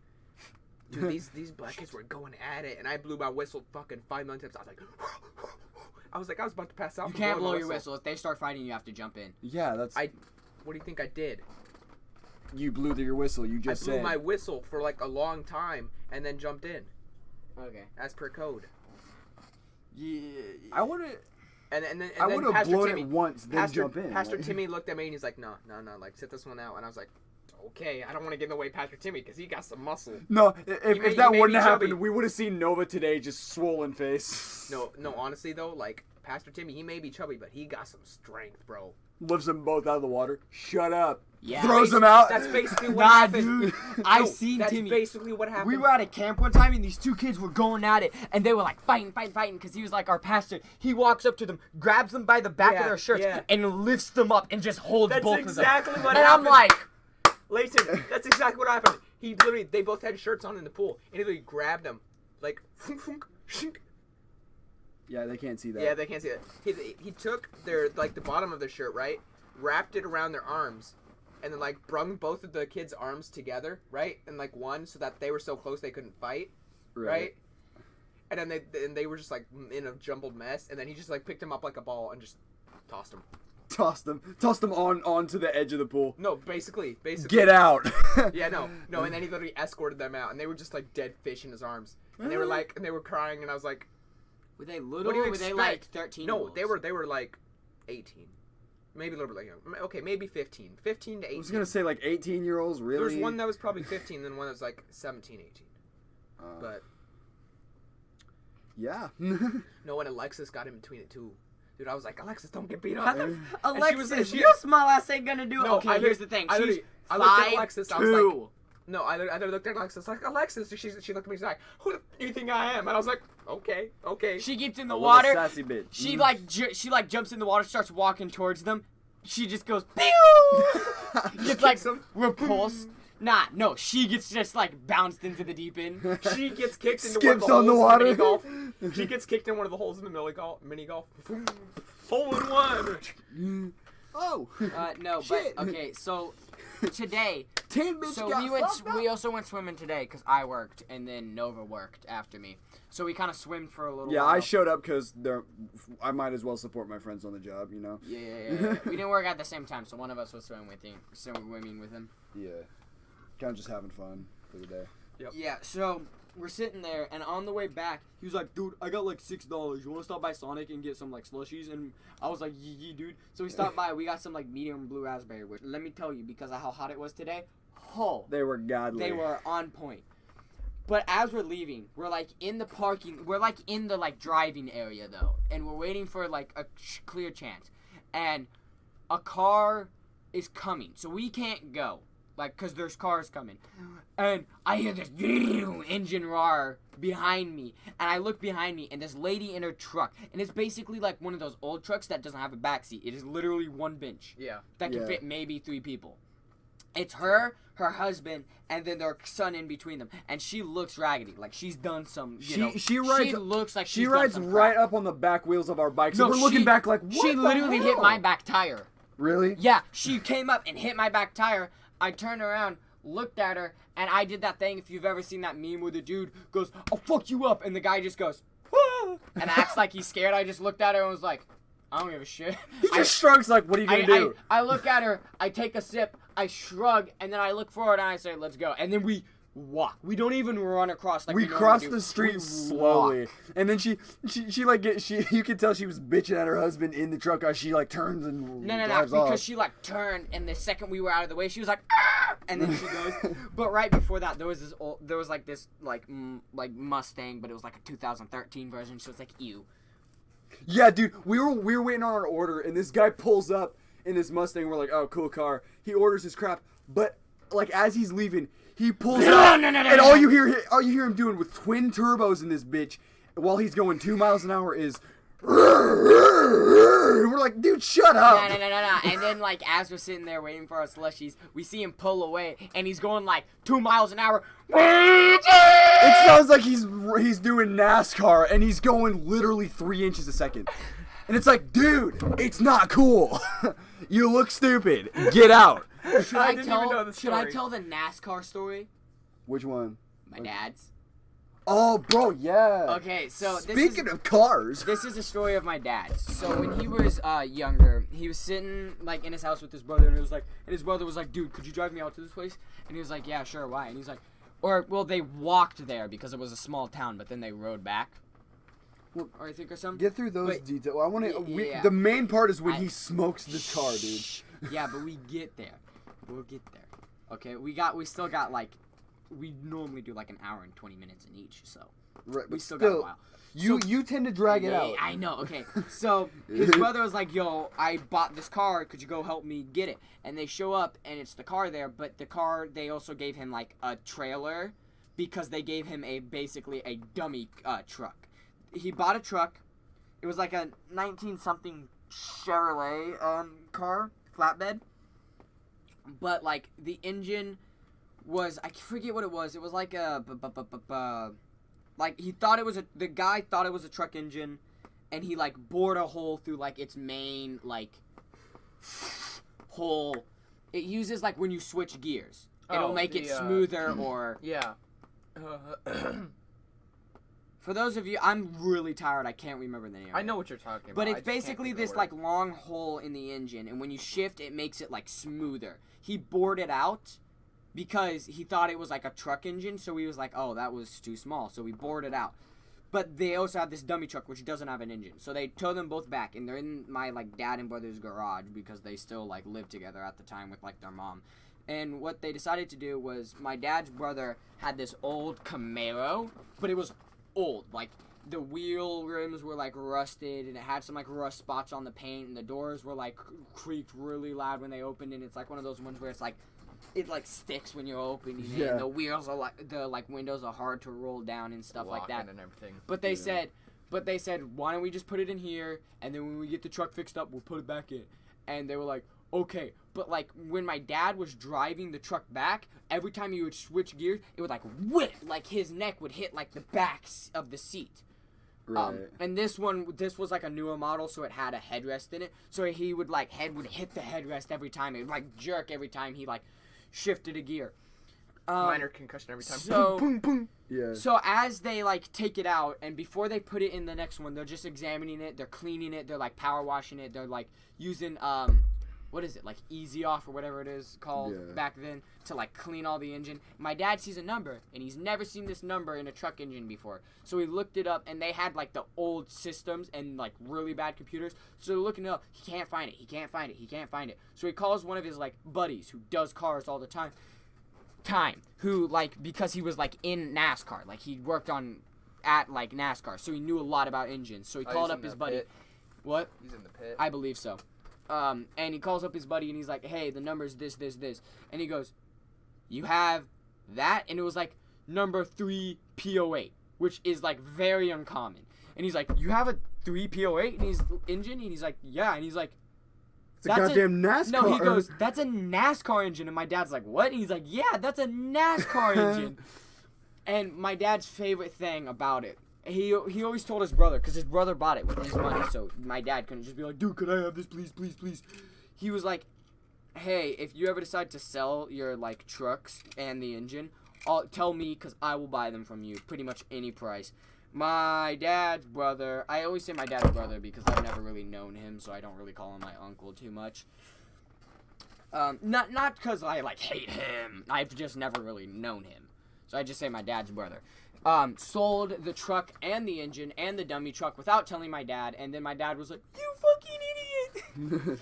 dude, these black kids were going at it, and I blew my whistle fucking 5 million times. I was like, I was about to pass out. You from can't blowing blow my your whistle. If they start fighting, you have to jump in. Yeah, that's... What do you think I did? You blew through your whistle, you just I blew said. my whistle for like a long time, and then jumped in, Okay. as per code. Yeah, I would've... And then I would have Pastor blown Timmy, it once, then jump in. Pastor like. Timmy looked at me and he's like, no, like sit this one out. And I was like, okay, I don't want to get in the way of Pastor Timmy because he got some muscle. No, if that made wouldn't me have chubby. happened, we would have seen Nova today just swollen face. No, honestly though, like Pastor Timmy, he may be chubby, but he got some strength, bro. Lifts them both out of the water. Shut up. Yeah. Throws them out. That's basically what Nah, happened. dude. I seen that's Timmy. basically what happened. We were at a camp one time, and these two kids were going at it, and they were like fighting, because he was like our pastor. He walks up to them, grabs them by the back of their shirts, and lifts them up and just holds That's both exactly of them. what and happened. I'm like, Leighton, that's exactly what happened. They both had shirts on in the pool, and he literally grabbed them, like, Yeah, they can't see that. Yeah, they can't see that. He took the bottom of their shirt, right? Wrapped it around their arms, and then like brung both of the kids' arms together, right? And like one, so that they were so close they couldn't fight, right? And then they were just like in a jumbled mess, and then he just like picked them up like a ball and just tossed them. Tossed them onto the edge of the pool. No, basically. Get out. Yeah, no, and then he literally escorted them out, and they were just like dead fish in his arms, and they were crying, and I was like, were they little? what do you Or were expect? they like 13? No, they were like 18. Maybe a little bit like okay, maybe 15. 15 to 18. I was gonna say like 18-year-olds, really? There was one that was probably 15, then one that was like 17, 18. But yeah. no, and Alexis got in between it too. Dude, I was like, Alexis, don't get beat up. Alexis, and she- your small ass ain't gonna do it. No, okay, here's the thing. I She's looked at Alexis, I was 5'2". like, No, I looked at Alexis like, Alexis. She looked at me. She's like, who do you think I am? And I was like, okay. She gets in the What a water. sassy bitch. She like jumps in the water, starts walking towards them. She just goes, pew! Gets like repulsed. No, she gets just like bounced into the deep end. She gets kicked into Skips one of the on holes the in water. mini golf. She gets kicked in one of the holes in the mini golf. Hole in one. Oh. No, Shit. but okay, so today, 10 bitch so got we also went swimming today because I worked and then Nova worked after me. So we kind of swimmed for a little Yeah, while. I showed up because I might as well support my friends on the job, you know? Yeah. We didn't work at the same time, so one of us was swimming with him. Yeah. Kind of just having fun for the day. Yep. Yeah, so we're sitting there, and on the way back, he was like, dude, I got like $6. You want to stop by Sonic and get some like slushies? And I was like, yeah, dude. So we stopped by. We got some like medium blue raspberry, which let me tell you, because of how hot it was today, They were godly. they were on point. But as we're leaving, we're like in the driving area though, and we're waiting for like a clear chance, and a car is coming, so we can't go. Like, cause there's cars coming, and I hear this engine roar behind me, and I look behind me, and this lady in her truck, and it's basically like one of those old trucks that doesn't have a backseat. It is literally one bench that can fit maybe 3 people. It's her husband, and then their son in between them, and she looks raggedy, like she's done some. She looks like she rides right up on the back wheels of our bikes. So we're looking back like, what she the literally hell? hit my back tire. Really? Yeah, she came up and hit my back tire. I turned around, looked at her, and I did that thing. If you've ever seen that meme where the dude goes, "I'll fuck you up," and the guy just goes, "Ah," and acts like he's scared. I just looked at her and was like, I don't give a shit. He just shrugs like, what are you going to do? I look at her, I take a sip, I shrug, and then I look forward and I say, let's go. And then we walk. We don't even run across like we cross do. the street We slowly, walk. and then she like you could tell she was bitching at her husband in the truck as she like turns and No, drives because off. she like turned, and the second we were out of the way, she was like, ah! And then she goes. But right before that, there was this Mustang, but it was like a 2013 version. So it's like, ew. Yeah, dude, we were waiting on our order, and this guy pulls up in this Mustang. We're like, oh, cool car. He orders his crap, but like as he's leaving, he pulls up, and all you hear him doing with twin turbos in this bitch, while he's going 2 miles an hour is. We're like, dude, shut up. No. And then, like, as we're sitting there waiting for our slushies, we see him pull away, and he's going like 2 miles an hour. It sounds like he's doing NASCAR, and he's going literally 3 inches a second. And it's like, dude, it's not cool. You look stupid. Get out. Should I didn't even know the Should I story. tell the NASCAR story? Which one? My dad's. Oh, bro, yeah. Okay, so Speaking of cars. This is a story of my dad's. So when he was younger, he was sitting like in his house with his brother, and his brother was like, "Dude, could you drive me out to this place?" And he was like, "Yeah, sure, why?" And he's like, they walked there because it was a small town, but then they rode back. Or I think or something. Get through those details. I want to. Yeah. The main part is when he smokes this car, dude. Yeah, but we get there. We'll get there. Okay, we still got like. We normally do like an hour and 20 minutes in each, so Right, we but still got a while. You tend to drag it out. I know. Okay, so his brother was like, "Yo, I bought this car. Could you go help me get it?" And they show up, and it's the car there. But the car, they also gave him like a trailer because they gave him basically a dummy truck. He bought a truck. It was like a 19-something Chevrolet car, flatbed. But like the engine was, I forget what it was. It was like a like the guy thought it was a truck engine, and he like bored a hole through like its main like hole. It uses like when you switch gears. It'll make it smoother or Yeah. For those of you, I'm really tired. I can't remember the name. I know what you're talking about. But I it's just can't basically think of this the like word. long hole in the engine, and when you shift, it makes it like smoother. He bored it out because he thought it was like a truck engine, so he was like, "Oh, that was too small," so we bored it out. But they also have this dummy truck which doesn't have an engine, so they tow them both back, and they're in my like dad and brother's garage because they still like lived together at the time with like their mom. And what they decided to do was my dad's brother had this old Camaro, but it was old, like. the wheel rims were like rusted, and it had some like rust spots on the paint, and the doors were like creaked really loud when they opened, and it's like one of those ones where it's like it like sticks when you're opening it, and the wheels are like the like windows are hard to roll down and stuff like that. And everything. But they said, why don't we just put it in here, and then when we get the truck fixed up, we'll put it back in. And they were like, okay. But like when my dad was driving the truck back, every time he would switch gears, it would like whip, like his neck would hit like the back of the seat. Right. And this was like a newer model, so it had a headrest in it. So he would like head would hit the headrest every time. It would like jerk every time he like shifted a gear. Minor concussion every time. So, boom, boom. Yeah. So as they like take it out, and before they put it in the next one, they're just examining it, they're cleaning it, they're like power washing it, they're like using what is it, like Easy Off or whatever it is called back then, to like clean all the engine. My dad sees a number, and he's never seen this number in a truck engine before. So he looked it up, and they had like the old systems and like really bad computers. So they're looking it up. He can't find it. He can't find it. He can't find it. So he calls one of his like buddies who does cars all the time, who like, because he was like in NASCAR, like he worked at like NASCAR, so he knew a lot about engines. So he called up his buddy. Pit. What? He's in the pit. I believe so. And he calls up his buddy, and he's like, hey, the number's this. And he goes, you have that? And it was like number 3 P08, which is like very uncommon. And he's like, you have a 3 P08 in his engine? And he's like, yeah. And he's like, it's a goddamn NASCAR. No, he goes, that's a NASCAR engine. And my dad's like, what? And he's like, yeah, that's a NASCAR engine. And my dad's favorite thing about it, he always told his brother, because his brother bought it with his money, so my dad couldn't just be like, dude, could I have this, please, please, please? He was like, hey, if you ever decide to sell your, like, trucks and the engine, tell me, because I will buy them from you, pretty much any price. My dad's brother, I always say my dad's brother because I've never really known him, so I don't really call him my uncle too much. Not because I, like, hate him. I've just never really known him. So I just say my dad's brother. Sold the truck and the engine and the dummy truck without telling my dad, and then my dad was like, you fucking idiot!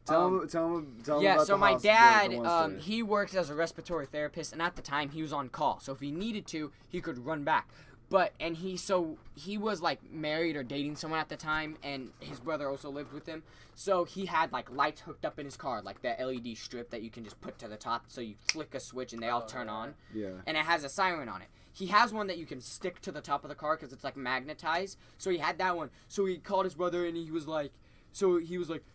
Tell him yeah, about so the my hospital, dad, the one story. he works as a respiratory therapist, and at the time he was on call, so if he needed to, he could run back. He was like married or dating someone at the time, and his brother also lived with him. So he had like lights hooked up in his car, like that LED strip that you can just put to the top, so you flick a switch and they all turn on. Yeah. And it has a siren on it. He has one that you can stick to the top of the car because it's like magnetized. So he had that one. So he called his brother and he was like,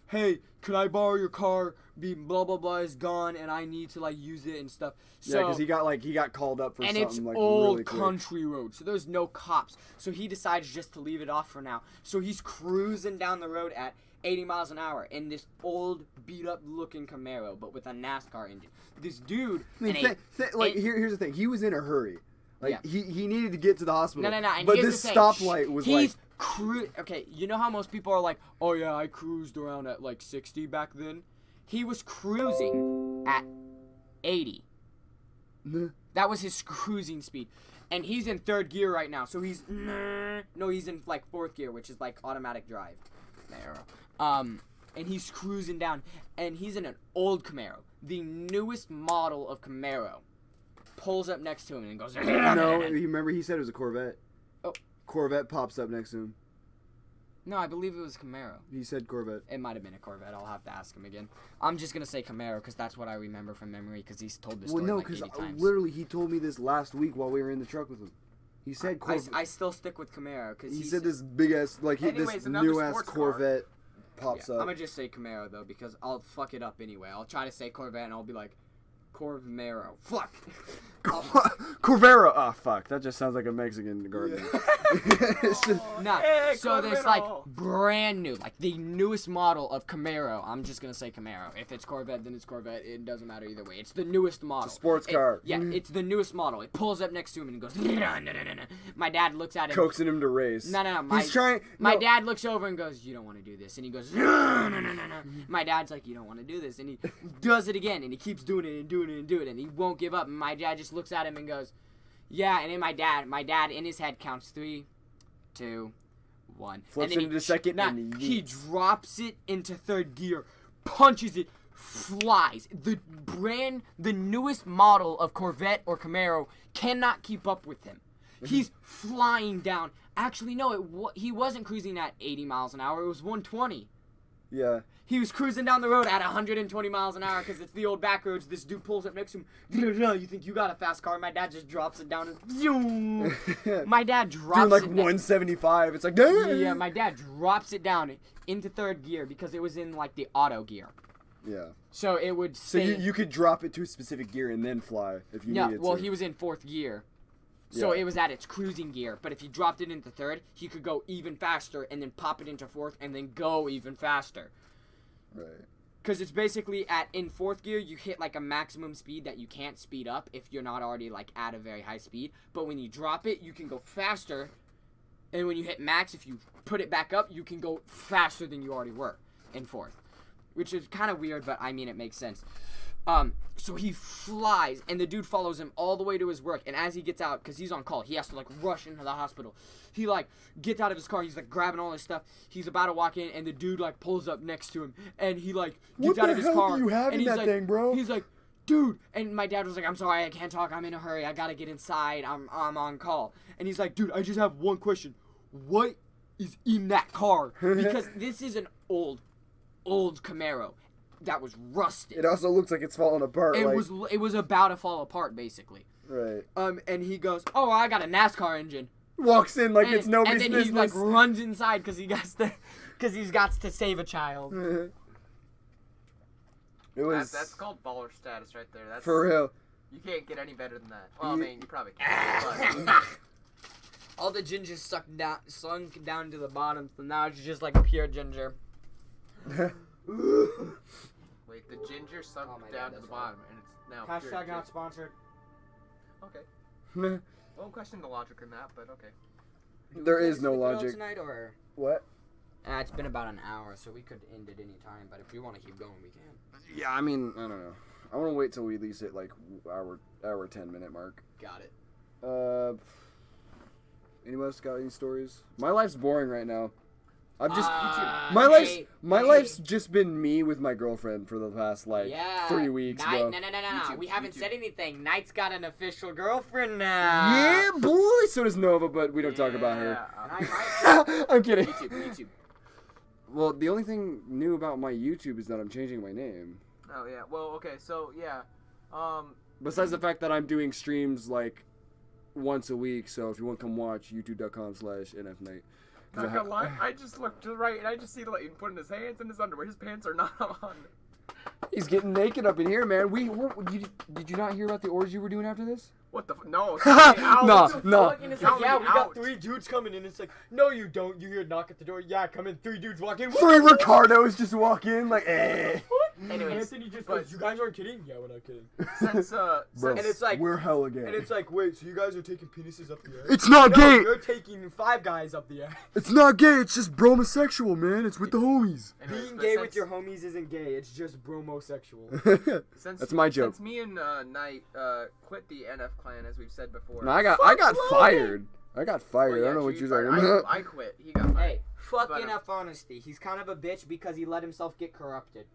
hey, can I borrow your car? Blah blah blah is gone, and I need to like use it and stuff. So, yeah, because he got called up for and something it's like old really quick. country road, so there's no cops. So he decides just to leave it off for now. So he's cruising down the road at 80 miles an hour in this old, beat-up looking Camaro, but with a NASCAR engine. This dude, here's the thing. He was in a hurry. Like he needed to get to the hospital. No. And but here's this the thing. stoplight was okay, you know how most people are like, oh yeah, I cruised around at like 60 back then? He was cruising at 80. That was his cruising speed. And he's in 3rd gear right now. So he's in like 4th gear, which is like automatic drive. And he's cruising down. And he's in an old Camaro. The newest model of Camaro. Pulls up next to him and goes, No, you remember he said it was a Corvette. Oh. Corvette pops up next to him. No, I believe it was Camaro. He said Corvette. It might have been a Corvette. I'll have to ask him again. I'm just going to say Camaro because that's what I remember from memory because he's told this story like 80 times. Literally he told me this last week while we were in the truck with him. He said Corvette. I still stick with Camaro because he said this big ass, like Anyways, this another new ass sports car. Corvette pops up. I'm going to just say Camaro though because I'll fuck it up anyway. I'll try to say Corvette and I'll be like, Corvero. Fuck. Corvera. Oh, fuck. That just sounds like a Mexican garden. Nah. Hey, so this Corvero. like brand new, like the newest model of Camaro. I'm just gonna say Camaro. If it's Corvette, then it's Corvette. It doesn't matter either way. It's the newest model. It's a sports car. Yeah, it's the newest model. It pulls up next to him and goes. My dad looks at him. Coaxing him to race. No. My dad looks over and goes, "You don't want to do this," and he goes, "No." My dad's like, "You don't want to do this," and he does it again, and he keeps doing it and doing it and doing it, and he won't give up. And my dad just looks at him and goes, "Yeah." And then my dad in his head counts 3, 2, 1. Flips and then into second, and he drops it into 3rd gear, punches it, flies. The newest model of Corvette or Camaro cannot keep up with him. He's flying down Actually, no, he wasn't cruising at 80 miles an hour. It was 120. Yeah. He was cruising down the road at 120 miles an hour because it's the old back roads. This dude pulls up next to him. You think you got a fast car? My dad just drops it down and zoom. My dad drops Doing like it 175. It's like, yeah, my dad drops it down into third gear because it was in like the auto gear. Yeah. So it would So stay. you could drop it to a specific gear and then fly if you needed to. Well, he was in fourth gear. So Yeah. it was at its cruising gear. But if he dropped it into third, he could go even faster and then pop it into fourth and then go even faster. Right. Because it's basically in fourth gear, you hit like a maximum speed that you can't speed up if you're not already like at a very high speed. But when you drop it, you can go faster. And when you hit max, if you put it back up, you can go faster than you already were in fourth. Which is kind of weird, but I mean, it makes sense. So he flies, and the dude follows him all the way to his work. And as he gets out, because he's on call, he has to like rush into the hospital. He like gets out of his car. He's like grabbing all his stuff. He's about to walk in, and the dude like pulls up next to him, and he like gets out of his car. What the hell do you have and in he's that like, thing, bro? He's like, dude. And my dad was like, I'm sorry, I can't talk. I'm in a hurry. I gotta get inside. I'm on call. And he's like, dude, I just have one question. What is in that car? Because this is an old Camaro that was rusted. It also looks like it's falling apart. It was about to fall apart, basically. Right. And he goes, "Oh, I got a NASCAR engine." Walks in like and, it's nobody's and then business. he like runs inside because he's got to save a child. It was That's called baller status right there. That's for real. You can't get any better than that. Well, I mean, you probably can. But All the ginger sunk down to the bottom, so now it's just like pure ginger. wait, the ginger sunk Oh my down God, to the that's bottom, and it's now pure Hashtag not ginger. sponsored. Okay. Won't question the logic in that, but okay. There is no logic. Tonight, or? What? It's been about an hour, so we could end at any time. But if we want to keep going, we can. Yeah, I mean, I don't know. I want to wait till we at least hit like our 10-minute mark. Got it. Anyone else got any stories? My life's boring right now. I've just my hey. life's just been me with my girlfriend for the past 3 weeks, bro. No. YouTube, We haven't YouTube. said anything. Knight's got an official girlfriend now. Yeah, boy. So does Nova, but we don't talk about her. Yeah, I'm kidding. YouTube. Well, the only thing new about my YouTube is that I'm changing my name. Oh yeah. Well, okay. So yeah. Besides the fact that I'm doing streams like once a week, so if you want to come watch, youtube.com/nfnight. Not gonna lie, I just looked to the right and I just see Leighton putting his hands in his underwear. His pants are not on. He's getting naked up in here, man. Did you not hear about the orgy we're doing after this? What the? No. No. And it's Count like, yeah, me we got out. 3 dudes coming in. It's like, no, you don't. You hear a knock at the door. Yeah, come in. 3 dudes walk in. 3 Ricardos just walk in like, eh. Anyways, Anthony just but- goes, you guys aren't kidding? Yeah, we're not kidding. since Bro, And it's like- we're hella gay. And it's like, wait, so you guys are taking penises up the air? It's not No, gay. you're taking 5 guys up the air. It's not gay. It's just bromosexual, man. It's with the homies. anyways, Being but gay since- with your homies isn't gay. It's just bromosexual. Since, That's my joke. Since me and Knight quit the NF clan, as we've said before. No, I got fired. I got fired. Well, I yeah, don't know what you you're fired. talking about. I quit. He got fired. Hey, fuck But, enough honesty. He's kind of a bitch because he let himself get corrupted.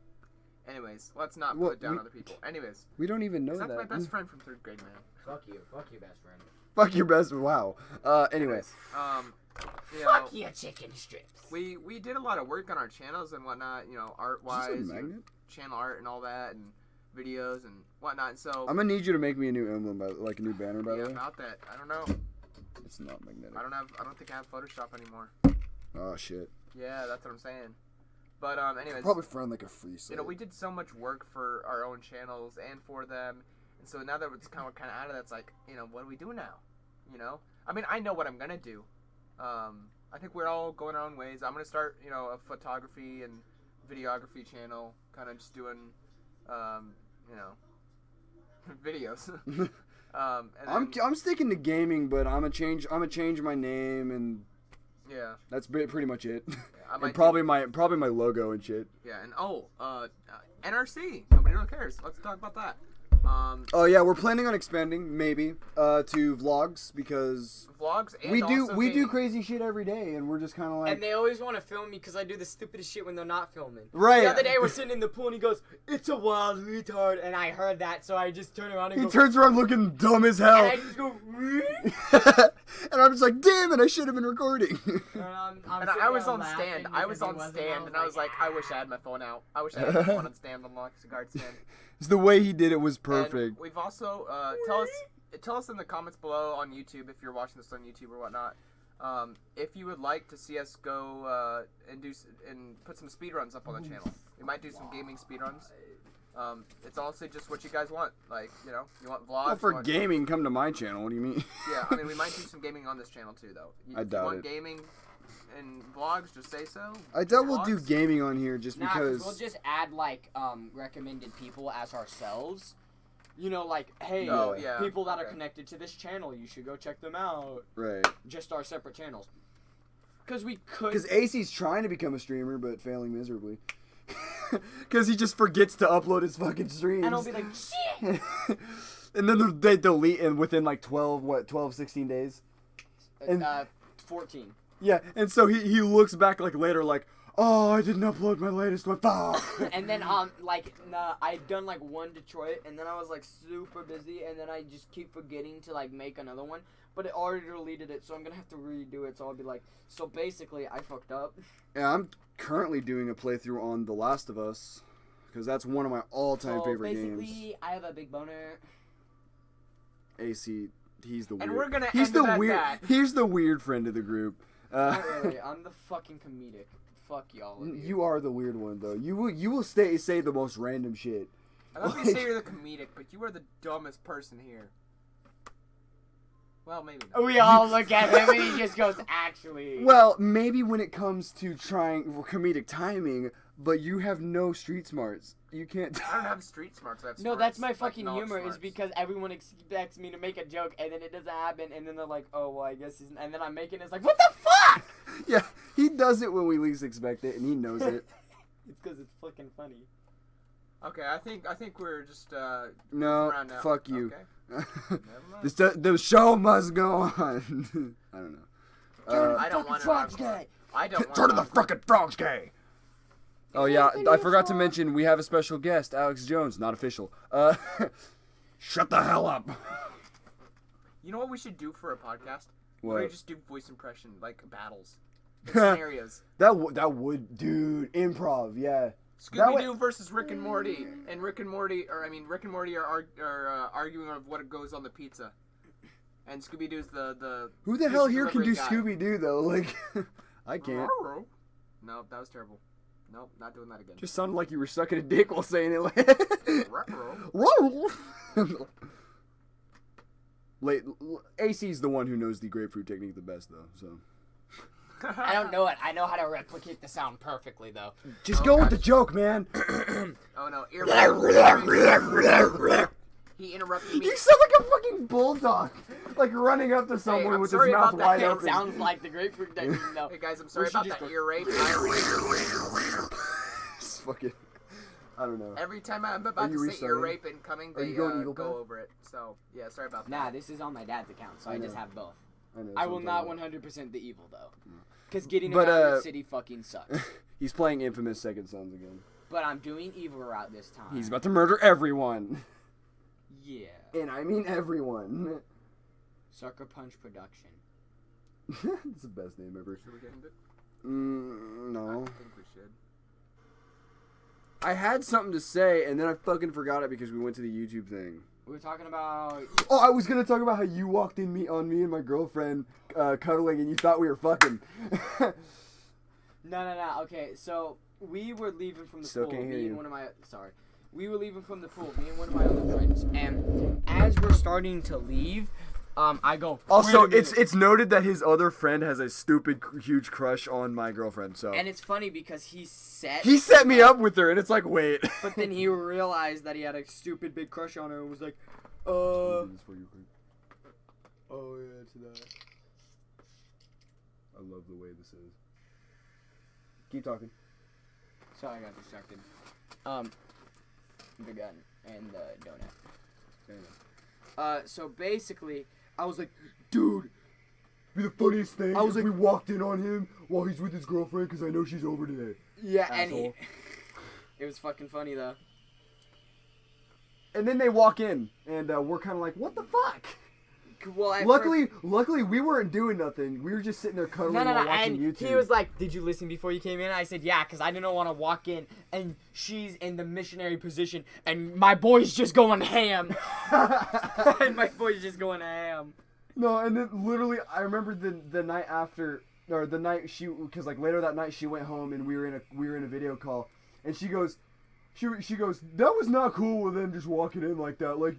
Anyways, let's not Well, put down we- other people. Anyways, We don't even know 'cause that's that. my best friend from 3rd grade, man. Fuck you best friend. Fuck your best. Wow. Anyways. You know, Fuck you, chicken strips. we did a lot of work on our channels and whatnot. You know, art Is wise, this a magnet? channel art and all that, and videos and whatnot. So I'm gonna need you to make me a new emblem, like a new banner, by yeah, the way. about that. I don't know. It's not magnetic. I don't think I have Photoshop anymore. Oh shit. Yeah, that's what I'm saying. But anyways, Probably find like a free site. you know, we did so much work for our own channels and for them, and so now that it's kind of out of that, it's like, you know, what do we do now? You know, I mean, I know what I'm gonna do. I think we're all going our own ways. I'm gonna start, you know, a photography and videography channel, kind of just doing, you know, videos. And then, I'm sticking to gaming, but I'm gonna change my name, and yeah, that's pretty much it. I And might probably my logo and shit. yeah, and N.R.C. Nobody really cares. Let's talk about that. Oh yeah, we're planning on expanding maybe to vlogs because vlogs and we do also do gaming. crazy shit every day, and we're just kind of like. And they always want to film me because I do the stupidest shit when they're not filming. Right. The other day we're sitting in the pool and he goes, "It's a wild retard," and I heard that, so I just turn around and He go. turns around looking dumb as hell. And I just go. And I'm just like, damn it, I should have been recording. And I was on stand. I was on stand, and I was like, I wish I had my phone out. I wish I had my phone on stand, on the guard stand. The way he did it was And perfect. we've also tell us in the comments below on YouTube if you're watching this on YouTube or whatnot. If you would like to see us go and put some speedruns up on the channel. We might do some gaming speedruns. It's honestly just what you guys want. Like, you know, you want vlogs. Well, for gaming, come to my channel. What do you mean? Yeah, I mean, we might do some gaming on this channel too, though. I doubt If you want it. gaming and vlogs, just say so. I doubt we'll do Vlogs? gaming on here just because. we'll just add like recommended people as ourselves. You know, like, hey, Oh, yeah. people that are Okay. connected to this channel, you should go check them out. Right. Just our separate channels. Because we could. Because AC's trying to become a streamer, but failing miserably. Because he just forgets to upload his fucking streams. And I'll be like, shit! And then they delete and within like 12, 16 days. And 14. yeah, and so he looks back like later like, oh, I didn't upload my latest one. Fuck. And then I'd done like one Detroit, and then I was like super busy, and then I just keep forgetting to like make another one. But it already deleted it, so I'm gonna have to redo it. So I'll be like, so basically I fucked up. Yeah, I'm currently doing a playthrough on The Last of Us. Because that's one of my all-time favorite games. Basically, I have a big boner. AC, he's the weird. And we're gonna he's end the it at weird. that. He's the weird friend of the group. Not really. I'm the fucking comedic. Fuck y'all. You are the weird one though. You will say the most random shit. I love you say you're the comedic, but you are the dumbest person here. Well, maybe not. We all look at him and he just goes, actually. Well, maybe when it comes to trying comedic timing, but you have no street smarts. You can't. I don't have street smarts. I have No, smarts, that's my like fucking knowledge humor. smarts. Is because everyone expects me to make a joke and then it doesn't happen, and then they're like, "Oh, well, I guess he's." And then I'm making it. It's like, what the fuck? Yeah, he does it when we least expect it, and he knows it. It's because it's fucking funny. Okay, I think we're just No, around now. fuck you. Okay. Never mind. The show must go on. I don't know. I don't want Frog's to. gay. I don't want Turn to the fucking frogs gay. Oh yeah, I forgot to mention we have a special guest, Alex Jones, not official. Shut the hell up. You know what we should do for a podcast? What? We just do voice impression, like battles, and scenarios. That would, dude, improv, yeah. That Scooby Doo versus Rick and Morty, and Rick and Morty are arguing over what goes on the pizza, and Scooby Doo's the Who the hell here can do guy. Scooby Doo though? Like, I can't. No, that was terrible. Nope, not doing that again. Just sounded like you were sucking a dick while saying it. Like, AC's the one who knows the grapefruit technique the best though. So I don't know it. I know how to replicate the sound perfectly, though. just go with the joke, man. Oh no, he interrupted me. You sound like a fucking bulldog, like running up to someone I'm with his sorry mouth about that. wide It open. sounds like the grapefruit technique, though. Hey guys, I'm sorry We should about just that go- ear rape. It's fucking, I don't know. Every time I'm Are about you to say ear restarting? rape incoming, Are they you going Eagle go Path? over it. So yeah, sorry about that. Nah, this is on my dad's account, so I just know. have both. I know, I so will I'm not talking 100% the evil, though. Because getting But, around the city fucking sucks. about- He's playing Infamous Second Sons again. But I'm doing evil route this time. He's about to murder everyone. Yeah. And I mean everyone. Sucker Punch Production. It's the best name ever. Should we get into it? No. I think we should. I had something to say, and then I fucking forgot it because we went to the YouTube thing. We were talking about... Oh, I was gonna talk about how you walked in on me and my girlfriend cuddling, and you thought we were fucking. No. Okay, so we were leaving from the Still pool. can't hear Me you. and one of my... Sorry. We were leaving from the pool, me and one of my other friends. And as we're starting to leave, I go... Also, "Wait a minute." it's noted that his other friend has a stupid, huge crush on my girlfriend. So And it's funny because he set me up with her, and it's like, wait. But then he realized that he had a stupid big crush on her and was like, Oh yeah, it's that. I love the way this is. Keep talking. Sorry, I got distracted. The gun and the donut. So basically, I was like, dude. Be the funniest thing. I was if like- we walked in on him while he's with his girlfriend because I know she's over today. Yeah, Asshole. it was fucking funny though. And then they walk in, and we're kind of like, what the fuck? Well, at Luckily, we weren't doing nothing. We were just sitting there cuddling No, while watching and YouTube. he was like, "Did you listen before you came in?" I said, "Yeah," because I didn't want to walk in and she's in the missionary position and my boy's just going ham. And my boy's just going ham. No, and then literally, I remember the night after, or the night because like later that night she went home and we were in a video call, and she goes, that was not cool with them just walking in like that. Like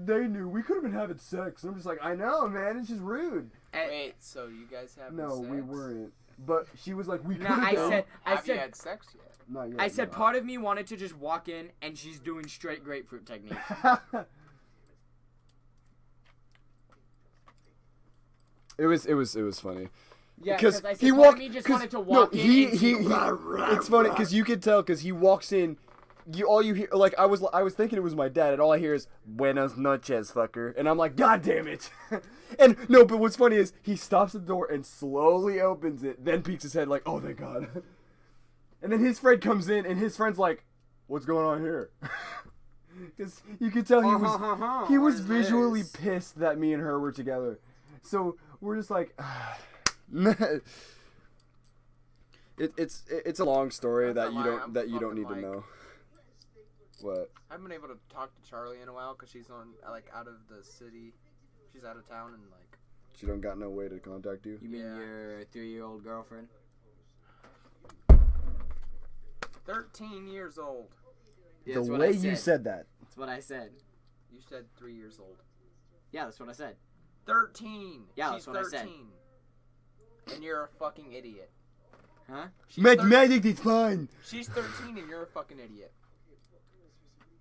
they knew we could have been having sex. And I'm just like, I know, man, it's just rude. Wait, so you guys have No, sex? we weren't. But she was like, we could No, have. Have you had sex yet? Not yet. I said no. part of me wanted to just walk in and she's doing straight grapefruit technique. It was funny. Yeah, because I said he part walked. of me just 'cause- wanted to walk no, in. he. and It's funny because you could tell because he walks in. All you hear, like I was thinking it was my dad, and all I hear is "Buenas noches, fucker," and I'm like, God damn it! And no, but what's funny is he stops at the door and slowly opens it, then peeks his head like, "Oh, thank God!" And then his friend comes in, and his friend's like, "What's going on here?" Because you could tell he was visually pissed that me and her were together. So we're just like, it's a long story that you don't need to know. What? I haven't been able to talk to Charlie in a while because she's on out of the city. She's out of town and She don't got no way to contact you. You mean Yeah. your 3-year-old girlfriend? 13 years old. Yeah, The that's what way I you said. said that. That's what I said. You said 3 years old. Yeah, that's what I said. 13. Yeah, She's that's what I 13. said. And you're a fucking idiot. Huh? She's Mathematics is fine. She's 13 and you're a fucking idiot.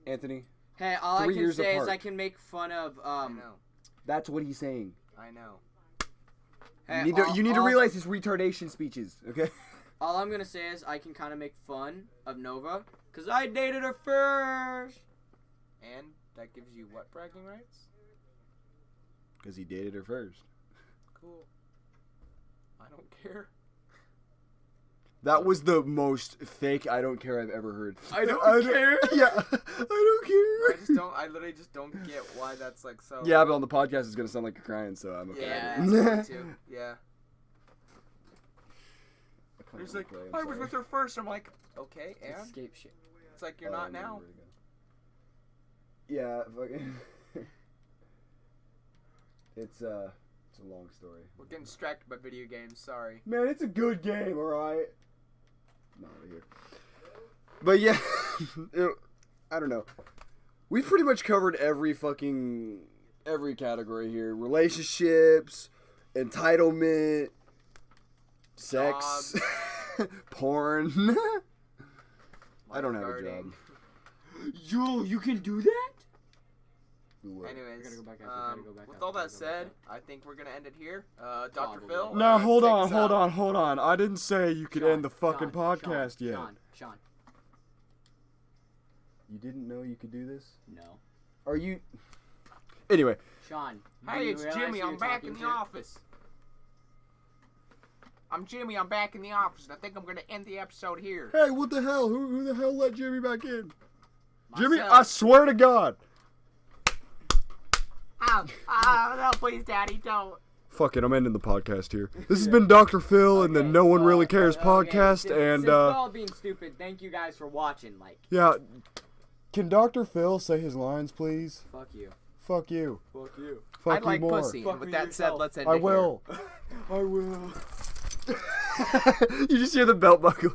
Anthony, Hey, all I 3 can years say is apart. I can make fun of I know. that's what he's saying. I know. Hey, You need to realize his retardation speeches, okay? All I'm gonna say is I can kind of make fun of Nova because I dated her first. And that gives you what bragging rights? Because he dated her first. Cool. I don't care. That was the most fake I don't care I've ever heard. I don't care? Yeah, I don't care. I literally just don't get why that's so. Yeah, but on the podcast it's gonna sound like you're crying, so I'm okay. Yeah, with it. that's funny too. Yeah. He's like, I was with her first. I'm like, okay, and Escape shit. it's like you're not now. Yeah, fucking. It's a long story. We're getting distracted by video games. Sorry. Man, it's a good game, alright? Not over here. But yeah, I don't know. We've pretty much covered every category here. Relationships, entitlement, sex, porn. I don't have a job. Yo, you can do that? Anyways, Gotta go back after, with all that said, I think we're gonna end it here. Dr. Probably. Phil. No, hold take on, us hold out. on, hold on. I didn't say you could end the fucking Sean, podcast yet. Sean. You didn't know you could do this? No. Are you? Anyway. Sean. do Hey, you it's realize Jimmy. who I'm you're back in talking the to? office. I'm Jimmy. I'm back in the office, and I think I'm gonna end the episode here. Hey, what the hell? Who the hell let Jimmy back in? Jimmy, Myself. I swear to God. No, please, Daddy, don't. Fuck it, I'm ending the podcast here. This has been Dr. Phil and the No One Really Cares podcast, since and we're all being stupid, thank you guys for watching. yeah, can Dr. Phil say his lines, please? Fuck you. Fuck you. Fuck you. Fuck I you like more. pussy. Fuck And with me that said, yourself. let's end I it will. I will. You just hear the belt buckle.